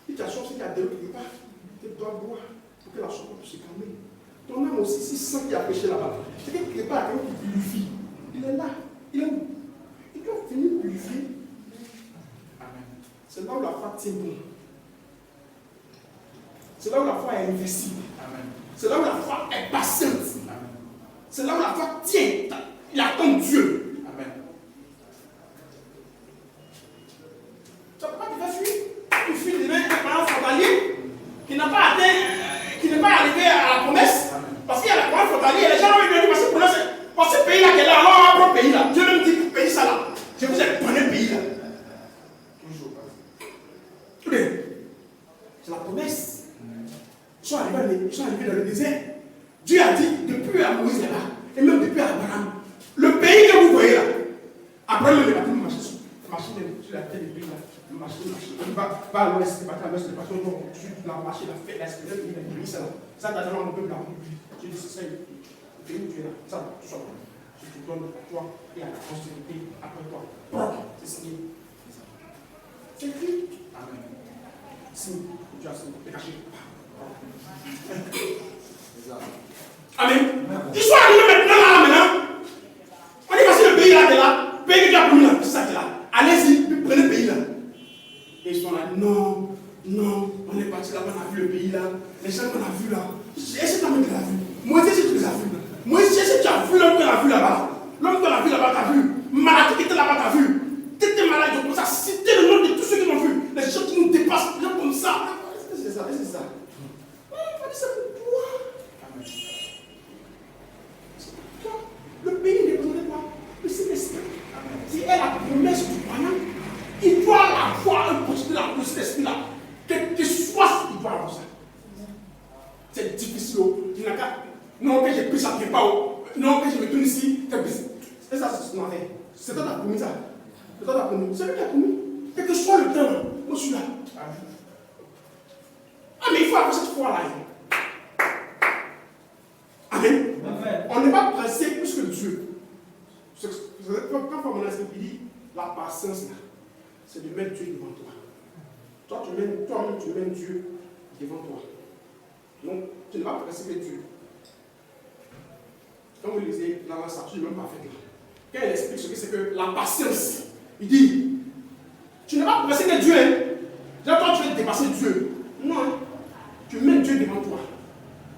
Si tu as soif, c'est qu'il y a de l'eau quelque part. Tu dois boire pour que la soif puisse se calmer. Ton âme aussi, si sent qu'il y a péché là-bas, c'est qu'il quelque part quelqu'un qui purifie. Il est là. Il est où? Il doit finir de purifier. Amen. C'est là où la foi tient bon. C'est là où la foi est invincible. Amen. C'est là où la foi est patiente. Amen. C'est là où la foi tient. Il attend Dieu. Amen. Ça ne peut pas te faire fuir. Tu fuis de un parent frontalier qui n'a pas atteint, qui n'est pas arrivé à la promesse. Amen. Parce qu'il y a la parole frontalier et les gens ont dit parce que ce pays là qui est là, alors on va prendre le pays là. Dieu même dit pour payer ça là. Je vous ai donné le pays là. Toujours pas. C'est la promesse. Ils sont arrivés dans le désert. Dieu a dit depuis à Moïse là-bas, et même depuis à Abraham, le pays que vous voyez là, Abraham il a pu marcher sur la terre du pays là. Marcher. Il va à l'ouest, il va à l'ouest, il va au nord, il a marché, il a fait l'est, il a guéri ça là. Ça t'as donné un peu là. J'ai dit c'est ça, le pays où tu es là, ça, tout ça. Je te donne toi et à la postérité après toi. C'est signé. C'est écrit. Amen. Signe. Tu as signé. C'est caché. Amen. Ils sont arrivés maintenant. On dit voici le pays là, le pays que tu as promis là, c'est ça qui est là. Allez-y, prenez le pays là. Et ils sont là, non, on est parti là, on a vu le pays là, les gens qu'on a vu là. Est-ce que tu as vu? Moi, est-ce que tu les as vus? Moi, est-ce que tu as vu l'homme qu'on a vu là-bas? L'homme qu'on a vu là-bas, tu as vu? Maladie qui était là-bas, tu as vu? Tu étais malade, je commence à citer le nom de tous ceux qui m'ont vu. Les gens qui nous dépassent, les gens comme ça. Est-ce que c'est ça? Est-ce que c'est ça? On dit ça pour toi. Amen. Le pays n'est pas de quoi? Le Saint-Esprit. Si elle a la promesse du croyant, il doit avoir un procédé dans le Saint-Esprit là. Quel que soit ce qu'il doit avancer. fais pas. Non, quand je me tourne ici, et ça, c'est ce qu'on a fait. C'est toi qui as promis ça. C'est toi qui as promis. C'est lui qui a promis. Quel que soit le temps, moi je suis là. Ah, mais il faut avoir cette foi-là. Amen. On n'est pas pressé plus que Dieu. Quand mon esprit dit la patience, c'est de mettre Dieu devant toi. Toi-même, tu mets Dieu devant toi. Donc, tu n'es pas pressé que Dieu. Quand vous lisez la tu n'es même pas fait. Quand il explique ce que c'est que la patience, il dit, tu n'es pas pressé que Dieu. Là, toi, tu veux dépasser Dieu. Non, tu mets Dieu devant toi.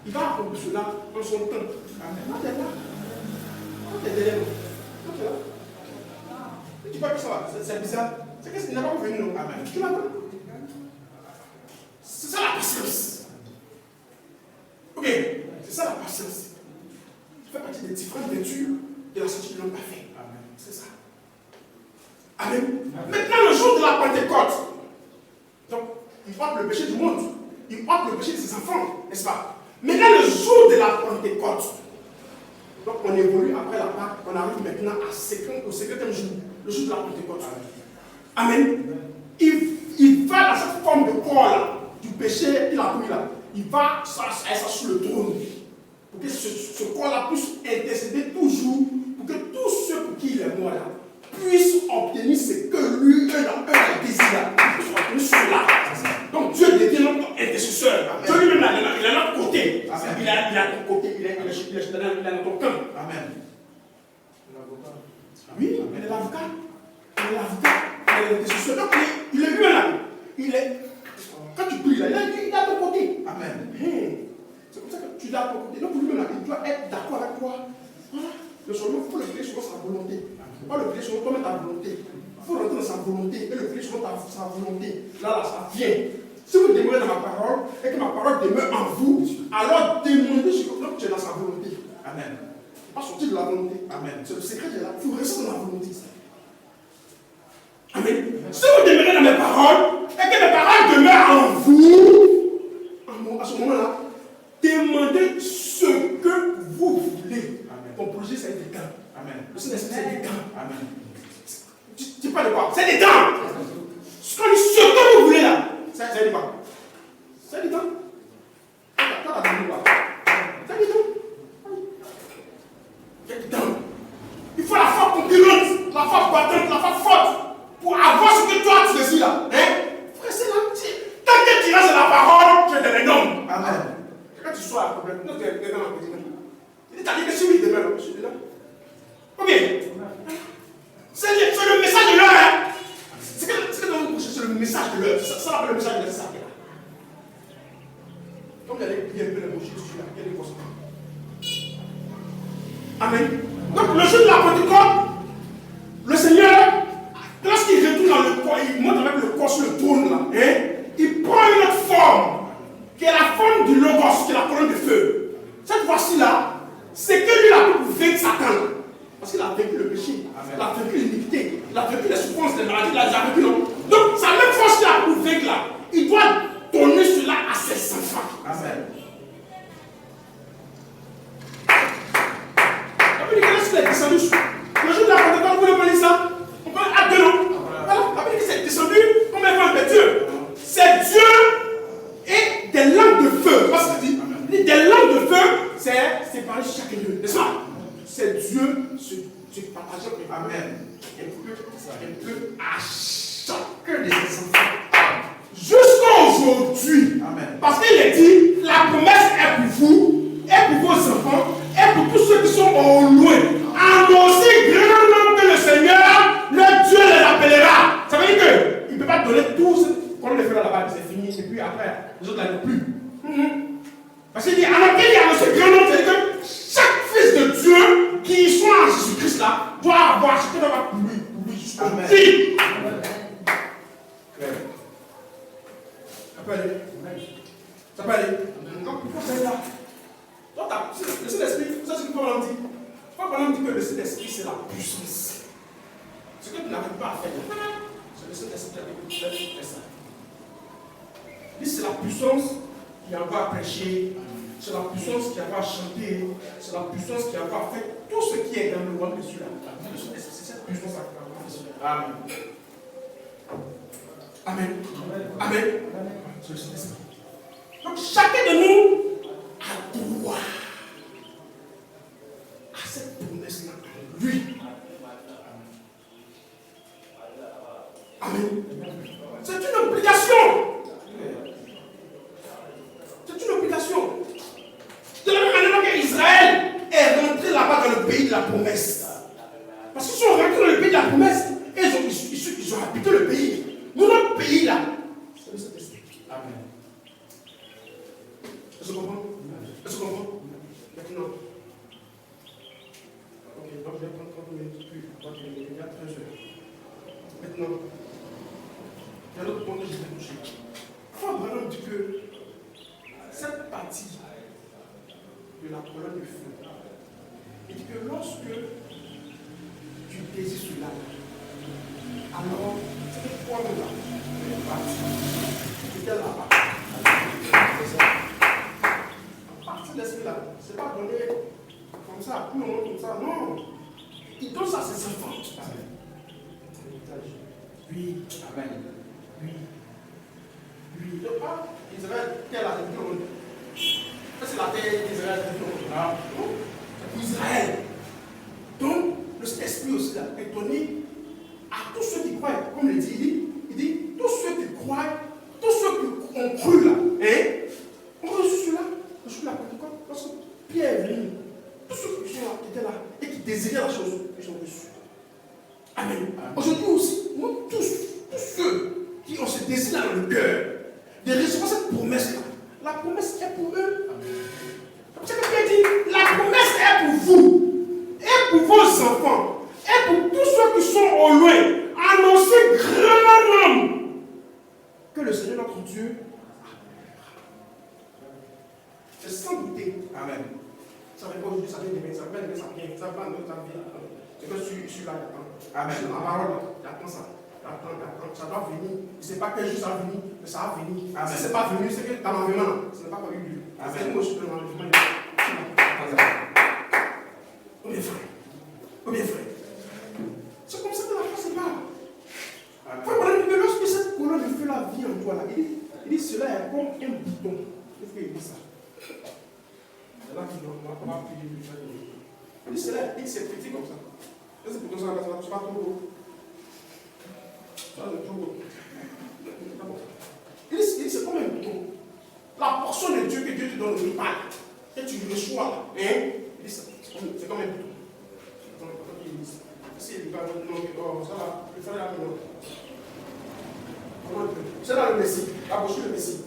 Il va accomplir cela en son temps. Amen. Quand tu es là, quand tu es derrière nous, quand tu es là, tu vois que ça va, c'est bizarre. C'est que ce n'est pas venu, non. Amen. Tu l'attends. C'est ça la patience. Ok, c'est ça la patience. Ça fait partie des différentes vertus de la sortie de l'homme parfait. Amen. C'est ça. Amen. Maintenant, le jour de la Pentecôte, donc, il porte le péché du monde. Il porte le péché de ses enfants, n'est-ce pas? Maintenant, le jour de la Pentecôte, donc on évolue après la Pâque, on arrive maintenant au 50e jour, le jour de la Pentecôte. Amen. Il va dans cette forme de corps là, du péché qu'il a pris là, il va s'asseoir sur le trône pour que ce corps-là puisse intercéder toujours, pour que tous ceux pour qui il est mort là puissent obtenir ce que lui, eux a désiré, puissent obtenir cela. Donc Dieu devient notre intercesseur. Dieu lui-même il est à notre côté. Amen. Il est à ton côté, il est dans ton camp. Amen. Oui, il est l'avocat. Il est l'avocat. Il est l'intercesseur. Donc il est lui là. Quand tu pries là, il est à ton côté. Amen. C'est comme ça que tu es à ton côté. Donc lui-même il doit être d'accord avec toi. Voilà. Le sauveur, il faut le prier selon sa volonté. Pas le prier selon toi-même ta volonté. Il faut rentrer dans sa volonté et le prier selon sa volonté. Là, ça vient. Si vous demeurez dans ma parole et que ma parole demeure en vous, alors demandez ce que tu es dans sa volonté. Amen. Pas sortir de la volonté. Amen. C'est le secret de là. Il faut rester dans la volonté. Amen. Si vous demeurez dans mes paroles et que mes paroles demeurent en vous, à ce moment-là, demandez ce que vous voulez. Amen. Ton projet, c'est des temps. Amen. Le Saint-Esprit, c'est des temps. Amen. Tu parles de quoi? C'est des temps. Ce que vous voulez là, c'est des temps. C'est des temps. Toi, t'as donné quoi? C'est des temps. C'est des temps. Il faut la foi concurrente, la foi battante, la foi forte pour avoir ce que toi tu désires là. Frère, c'est là. Tant que tu restes dans la parole, tu es dans les noms. Amen. Quand tu sois à problème, non, tu es dans la cuisine. Il t'a dit que si oui, demain, je suis là. Ok. C'est le message de l'heure. C'est que dans le bouche, c'est le message de l'heure. Ça l'appelle le message de l'heure. Comme il y a un peu de bouche, je suis là. Il y a des grosses. Amen. Donc, le jour de la Pentecôte, le Seigneur, lorsqu'il retourne dans le corps, il monte avec le corps sur le trône là, il prend une autre forme, qui est la forme du Logos, qui est la colonne de feu. Cette fois-ci là, c'est que lui a pu vaincre Satan. Parce qu'il a vaincu le péché, il a vaincu l'iniquité, il a vaincu les souffrances, les maladies, il a vaincu l'homme. Donc, sa même force qu'il a pu vaincre là, il doit donner cela à ses enfants. Amen. La Bible dit qu'il est descendu. Le jour de la Pentecôte, vous le connaissez ça? On parle à deux noms. Voilà, la Bible dit qu'il est descendu comme un vent de Dieu. C'est Dieu et des langues de feu. Tu vois ce qu'il dit? Il dit des langues de feu, c'est séparé chacun d'eux. N'est-ce pas? C'est Dieu se partageant. Amen. Un peu à chacun de ses enfants. Jusqu'à aujourd'hui. Amen. Parce qu'il est dit, la promesse est pour vous, et pour vos enfants, et pour tous ceux qui sont au loin. En aussi grand nombre que le Seigneur, le Dieu les appellera. Ça veut dire qu'il ne peut pas donner tous, comme le fait là-bas, c'est fini, et puis après, les autres n'en ont plus. Parce qu'il dit, alors qu'il y a ce grand nombre, c'est-à-dire que chaque fils de Dieu qui soit en Jésus-Christ là, doit avoir ce qu'il doit avoir pour lui jusqu'au vie. Ça peut aller. Ça peut aller. Donc, il faut faire là. Donc, le Saint-Esprit, ça c'est ce que Paul dit. Paul dit que le Saint-Esprit c'est la puissance. Ce que tu n'arrives pas à faire, c'est le Saint-Esprit qui fait ça. Il dit c'est la puissance qui envoie à prêcher c'est la puissance qui a chanté, c'est la puissance qui a fait tout ce qui est dans le royaume de celui-là. C'est cette puissance qui a fait. Amen. Amen. Amen. Donc chacun de nous a droit à cette promesse-là en lui. Amen. C'est une obligation. C'est une obligation. De la même manière qu'Israël est rentré là-bas dans le pays de la promesse. Parce qu'ils sont rentrés dans le pays de la promesse et ils ont habité le pays. Nous, notre pays là, c'est le Saint-Esprit. Amen. Est-ce que vous comprenez? Est-ce que vous comprenez? Maintenant. Ok, donc je vais prendre 30 minutes plus. Il y a 13 heures. Maintenant, il y a un autre point que je vais toucher. Frère Branham dit que cette partie de la colonne de feu, il dit que lorsque tu désires cela, alors cette pointe-là, une partie, qui était là-bas. À partir de ce là, ce n'est pas donné comme ça, tout le monde comme ça, non. Il donne ça à ses enfants. Oui. Amen. Oui. Oui. Donc, Israël, quelle a été le monde? C'est la terre d'Israël. Non. Israël. Donc, le Saint-Esprit aussi est donné à tous ceux qui croient. Comme il dit, tous ceux qui croient, tous ceux qui ont cru là, ont reçu cela, reçu la Pentecôte. Lorsque Pierre est venu, tous ceux qui étaient là et qui désiraient la chose, ils ont reçu. Amen. Aujourd'hui aussi, nous tous ceux qui ont ce désir dans le cœur de recevoir cette promesse-là, la promesse est pour eux. C'est ce que Pierre dit, la promesse est pour vous, et pour vos enfants, et pour tous ceux qui sont au loin. Annoncez grand nombre que le Seigneur notre Dieu c'est sans douter. Amen. Ça ne veut pas aujourd'hui, ça vient demain, ça vient demain, ça vient, ça vient, ça vient. C'est que je suis là, j'attends. Amen. La parole, j'attends ça. J'attends, ça doit venir. Je ne sais pas quel jour ça va venir, mais ça va venir. Amen. Si ce n'est pas venu, c'est que dans l'environnement, ce n'est pas pas eu lieu. C'est moi, je suis dans l'environnement. Oh bien frère. Oh bien frère. C'est comme ça que la France se parle. Frère, lorsque cette colonne de feu là vient en toi, là, il dit cela est comme un bouton. Qu'est-ce qu'il dit ça? C'est là qu'il va appuyer le chat. Il dit cela, il dit c'est petit comme ça. C'est pour ça que ça ne pas trop beau. Ça c'est trop beau. Il dit c'est comme un bouton. La portion de Dieu que Dieu te donne au mal, et tu reçois, il dit c'est comme un bouton. Si il va non, ça va, il fallait la main. C'est là le Messie, la brochure le Messie.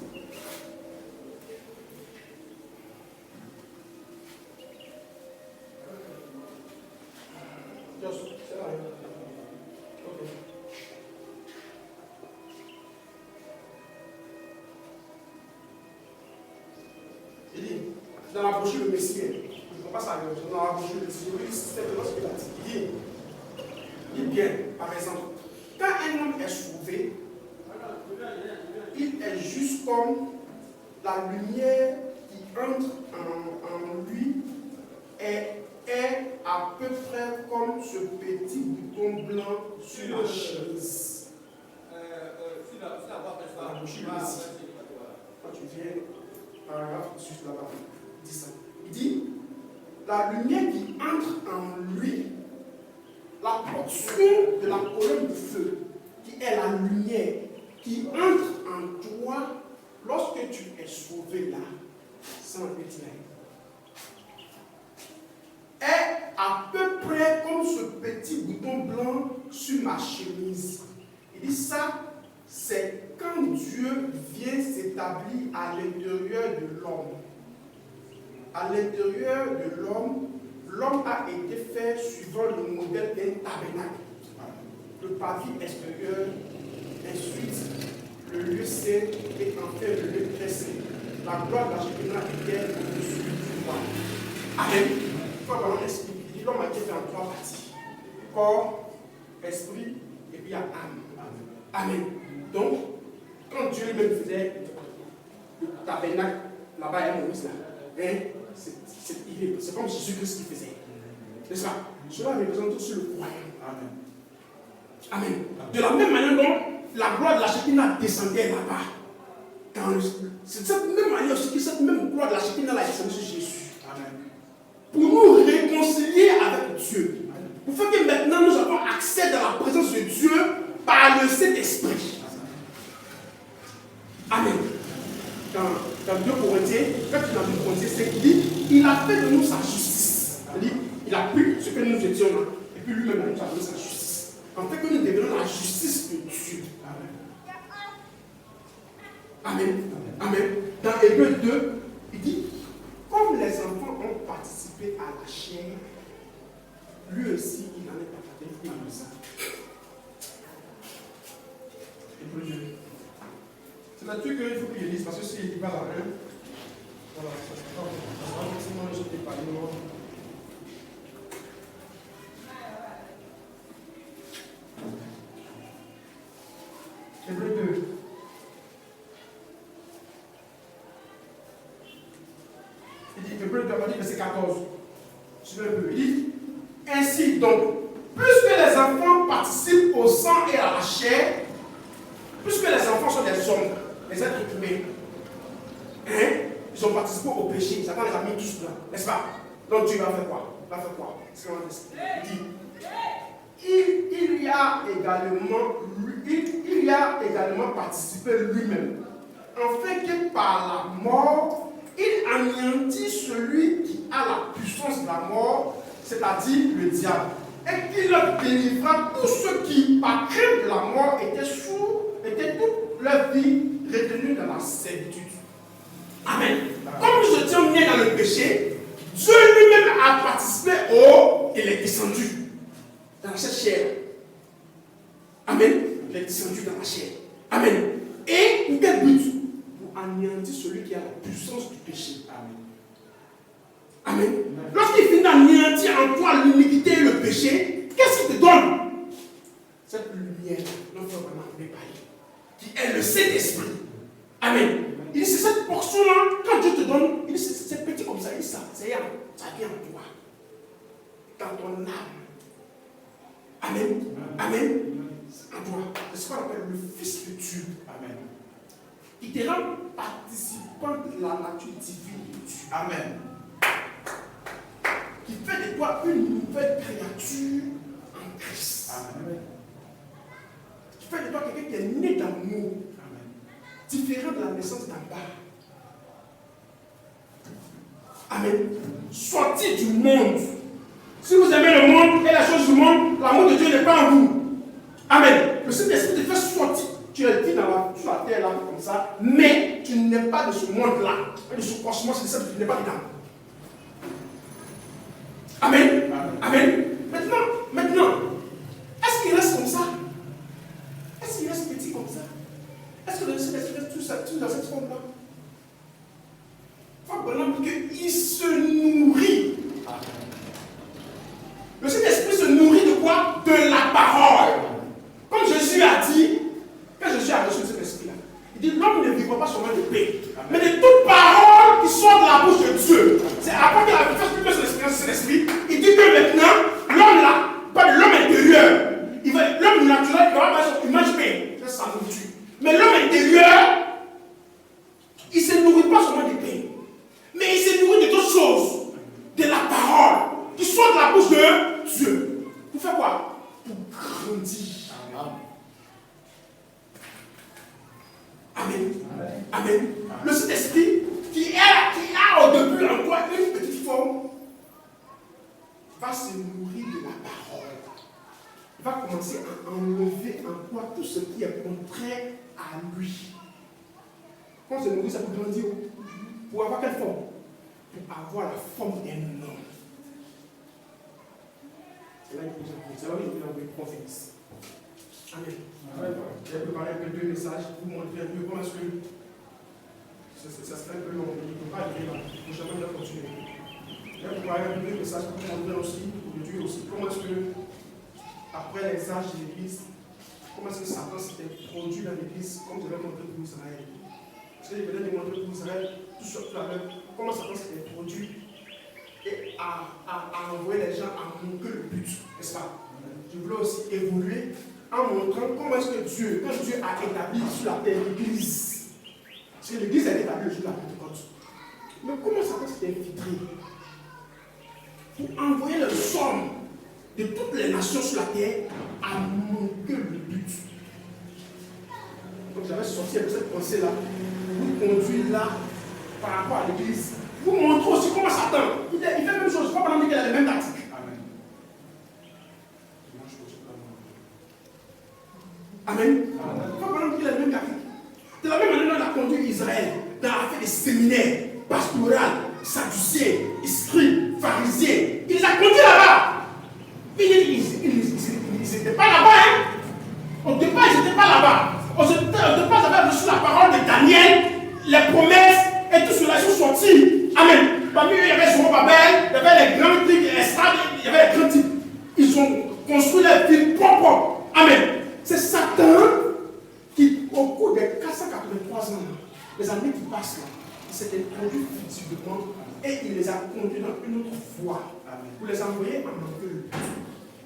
C'est là. Ok. Il dit, dans la brochure le Messie, je ne comprends pas ça, dans la brochure le Messie, c'est de lorsqu'il a dit, il dit bien, par exemple, quand un homme est sauvé, il est juste comme la lumière qui entre en lui est à peu près comme ce petit bouton blanc sur la chemise. La brochure le Messie. Quand tu viens, paragraphe, juste là-bas, il dit ça. Il dit, la lumière qui entre en lui, la portion de la colonne de feu, qui est la lumière, qui entre en toi lorsque tu es sauvé là, sans étirer, est à peu près comme ce petit bouton blanc sur ma chemise. Il dit ça, c'est quand Dieu vient s'établir à l'intérieur de l'homme. À l'intérieur de l'homme, l'homme a été fait suivant le modèle d'un tabernacle. Le pavillon extérieur, ensuite le lieu saint et enfin le lieu très saint. La gloire de la Shekinah était au-dessus du roi. Amen. Il faut vraiment expliquer. Il dit l'homme a été fait en trois parties. Corps, esprit et puis il y a âme. Amen. Donc, quand Dieu lui-même faisait le tabernacle, là-bas il y a Moïse là. Hein? C'est comme Jésus-Christ qui faisait. N'est-ce pas? Cela représente aussi le croyant. Amen. Amen. De la même manière dont la gloire de la Shekinah descendait là-bas. C'est de cette même manière aussi que cette même gloire de la Shekinah est descendue sur Jésus. Amen. Pour nous réconcilier avec Dieu. Pour faire que maintenant nous avons accès dans la présence de Dieu par le Saint-Esprit. Amen. Dans 2 Corinthiens, quand il a 2 Corinthiens, c'est qu'il dit, il a fait de nous sa justice. Il a pris ce que nous étions là, et puis lui-même nous a donné sa justice. En fait que nous devenons la justice de Dieu. Amen. Amen. Dans Hébreux 2, il dit, comme les enfants ont participé à la chair, lui aussi, il en est participé à ça. Hébreux 2. C'est là-dessus qu'il faut qu'il lise, parce que s'il ne lit pas la même, voilà, ça sera forcément les autres pas loin. Hébreux 2. Il dit, Hébreux 2, verset 14. Je vais un peu. Il dit, ainsi donc, puisque les enfants participent au sang et à la chair, puisque les enfants sont des hommes, les êtres humains, hein, ils ont participé au péché, Satan les a mis tous là, n'est-ce pas? Donc Dieu va faire quoi? Il va faire quoi? Il dit, il y a également participé lui-même, afin que par la mort, il anéantit celui qui a la puissance de la mort, c'est-à-dire le diable, et qu'il délivra tous ceux qui, par crainte de la mort, étaient toute leur vie retenus dans la servitude. Amen. Comme nous étions nés dans le péché, Dieu lui-même a participé il est descendu dans cette chair. Amen. Il est descendu dans la chair. Amen. Et pour quel but? Pour anéantir celui qui a la puissance du péché. Amen. Amen. Lorsqu'il finit d'anéantir en toi l'iniquité et le péché, qu'est-ce qu'il te donne? Cette lumière, notre frère vraiment préparé, qui est le Saint-Esprit. Amen. Il dit, c'est cette portion-là, quand Dieu te donne, il dit, c'est petit comme ça, il dit, ça vient en toi, dans ton âme. Amen. Amen. En toi. C'est ce qu'on appelle le Fils de Dieu. Amen. Il te rend participant de la nature divine de Dieu. Amen. Qui fait de toi une nouvelle créature en Christ. Amen. Qui fait de toi quelqu'un qui est né d'amour. Différent de la naissance d'en bas. Amen. Sorti du monde. Si vous aimez le monde et les choses du monde, l'amour de Dieu n'est pas en vous. Amen. Le Saint-Esprit te fait sortir. Tu es dit sur la terre là comme ça, mais tu n'es pas de ce monde-là. De ce cosmos, c'est ça, tu n'es pas dedans. Amen. Amen. Maintenant, est-ce qu'il reste comme ça? Est-ce qu'il reste petit comme ça? Est-ce que le Saint-Esprit reste tout dans cette forme-là? Il faut comprendre qu'il se nourrit. Le Saint-Esprit se nourrit de quoi? De la parole. Comme Jésus a dit, quand Jésus a reçu le Saint-Esprit-là, il dit, l'homme ne vivra pas seulement de paix, mais de toute parole qui sort de la bouche de Dieu. C'est après qu'il a fait plus l'expérience du Saint-Esprit, il dit que maintenant, l'homme là, pas de l'homme intérieur, l'homme naturel, il va avoir son image paix, c'est sa nourriture. Mais l'homme intérieur, il ne se nourrit pas seulement de paix, mais il se nourrit de d'autres choses, de la parole qui sort de la bouche de Dieu. Pour faire quoi? Pour grandir. Amen. Amen. Le Saint-Esprit qui a au début en toi une petite forme va se nourrir de la parole. Il va commencer à enlever en toi tout ce qui est contraire à lui. Quand on se nourrit, ça peut grandir. Pour avoir quelle forme? Pour avoir la forme d'un homme. C'est là que je vais envoyer pour conférence. Amen. J'ai préparé un peu deux messages pour vous montrer un peu comment est-ce que ça serait un peu long. Il ne peut pas arriver là. Il faut jamais bien continuer. J'ai préparé un peu deux messages pour vous montrer aussi, pour Dieu aussi, comment est-ce que, après l'exage de l'église, comment est-ce que Satan s'était produit dans l'église, comme je l'ai montré pour Israël. Parce qu'il venait de montrer pour Israël, tout sur la même, comment Satan s'est introduit et à envoyer les gens à manquer le but, n'est-ce pas? Je voulais aussi évoluer en montrant comment est-ce que Dieu, quand Dieu a établi sur la terre l'Église, parce que l'Église a été établie le jour de la Pentecôte, mais comment Satan s'est infiltré pour envoyer le somme de toutes les nations sur la terre à manquer le but? Donc j'avais sorti avec cette pensée-là, vous conduire là par rapport à l'Église. Vous montrez aussi comment Satan, il fait la même chose, pas pendant qu'il a les mêmes tactiques. Amen. Pas pendant qu'il a les mêmes tactiques. De la même manière, il a conduit Israël dans l'affaire des séminaires, pastoral, sadducéens, scribes, pharisiens. Il les a conduits là-bas. Ils n'étaient pas là-bas. Hein? Au départ, ils n'étaient pas là-bas. Au départ, ils avaient reçu la parole de Daniel, les promesses, et tout cela, ils sont sortis. Amen. Parmi eux, il y avait Zorobabel, il y avait les grands types, les stades, il y avait les grands types. Ils ont construit les villes propres. Amen. C'est Satan qui, au cours des 483 ans, les années qui passent là, il s'est introduit fictivement et il les a conduits dans une autre voie pour les envoyer en enfer.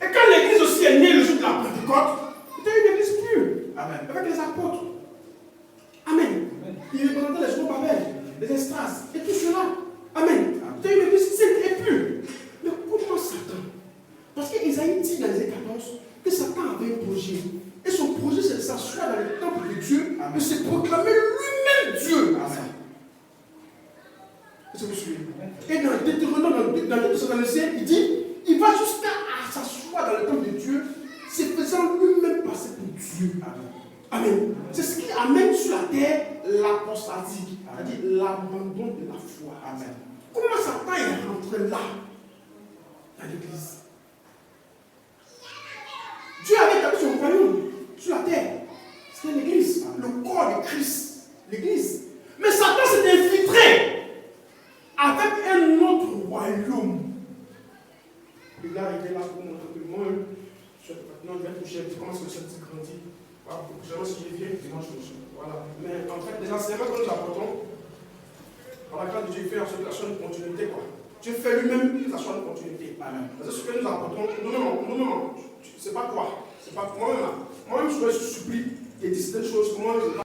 Et quand l'église aussi est née le jour de la Pentecôte, c'était une église pure. Amen. Avec les apôtres. Amen. Il représentait les Zorobabel, les Estras et tout cela. Amen. C'était une église sainte et pure. Mais comment Satan? Parce qu'Isaïe dit dans les 14 que Satan avait un projet. Et son projet, c'est de s'asseoir dans le temple de Dieu, de se proclamer lui-même Dieu. Amen. Est-ce que vous suivez? Et dans Deutéronome, dans le ciel, il dit, il va jusqu'à s'asseoir dans le temple de Dieu, se faisant lui-même passer pour Dieu. Amen. Amen. C'est ce qui amène sur la terre l'apostasie, c'est-à-dire l'abandon de la foi. Amen. Comment Satan est rentré là, dans l'église? Dieu avait établi son royaume sur la terre. C'était l'église, le corps de Christ, l'église. Mais Satan s'est infiltré avec un autre royaume. Il est arrivé là pour montrer que moi, maintenant je vais toucher, comment est-ce que ce petit grandit? Je sais pas si je viens, dimanche prochain. Voilà. Mais en fait, les enseignements que nous apportons, par la grâce de Dieu, il fait en sorte que ça soit une continuité. Quoi. Dieu fait lui-même que ça soit une continuité. Amen. Parce que ce que nous apportons, nous-mêmes, c'est pas quoi. C'est pas moi-même. Moi-même, je supplie et décider des choses. Moi,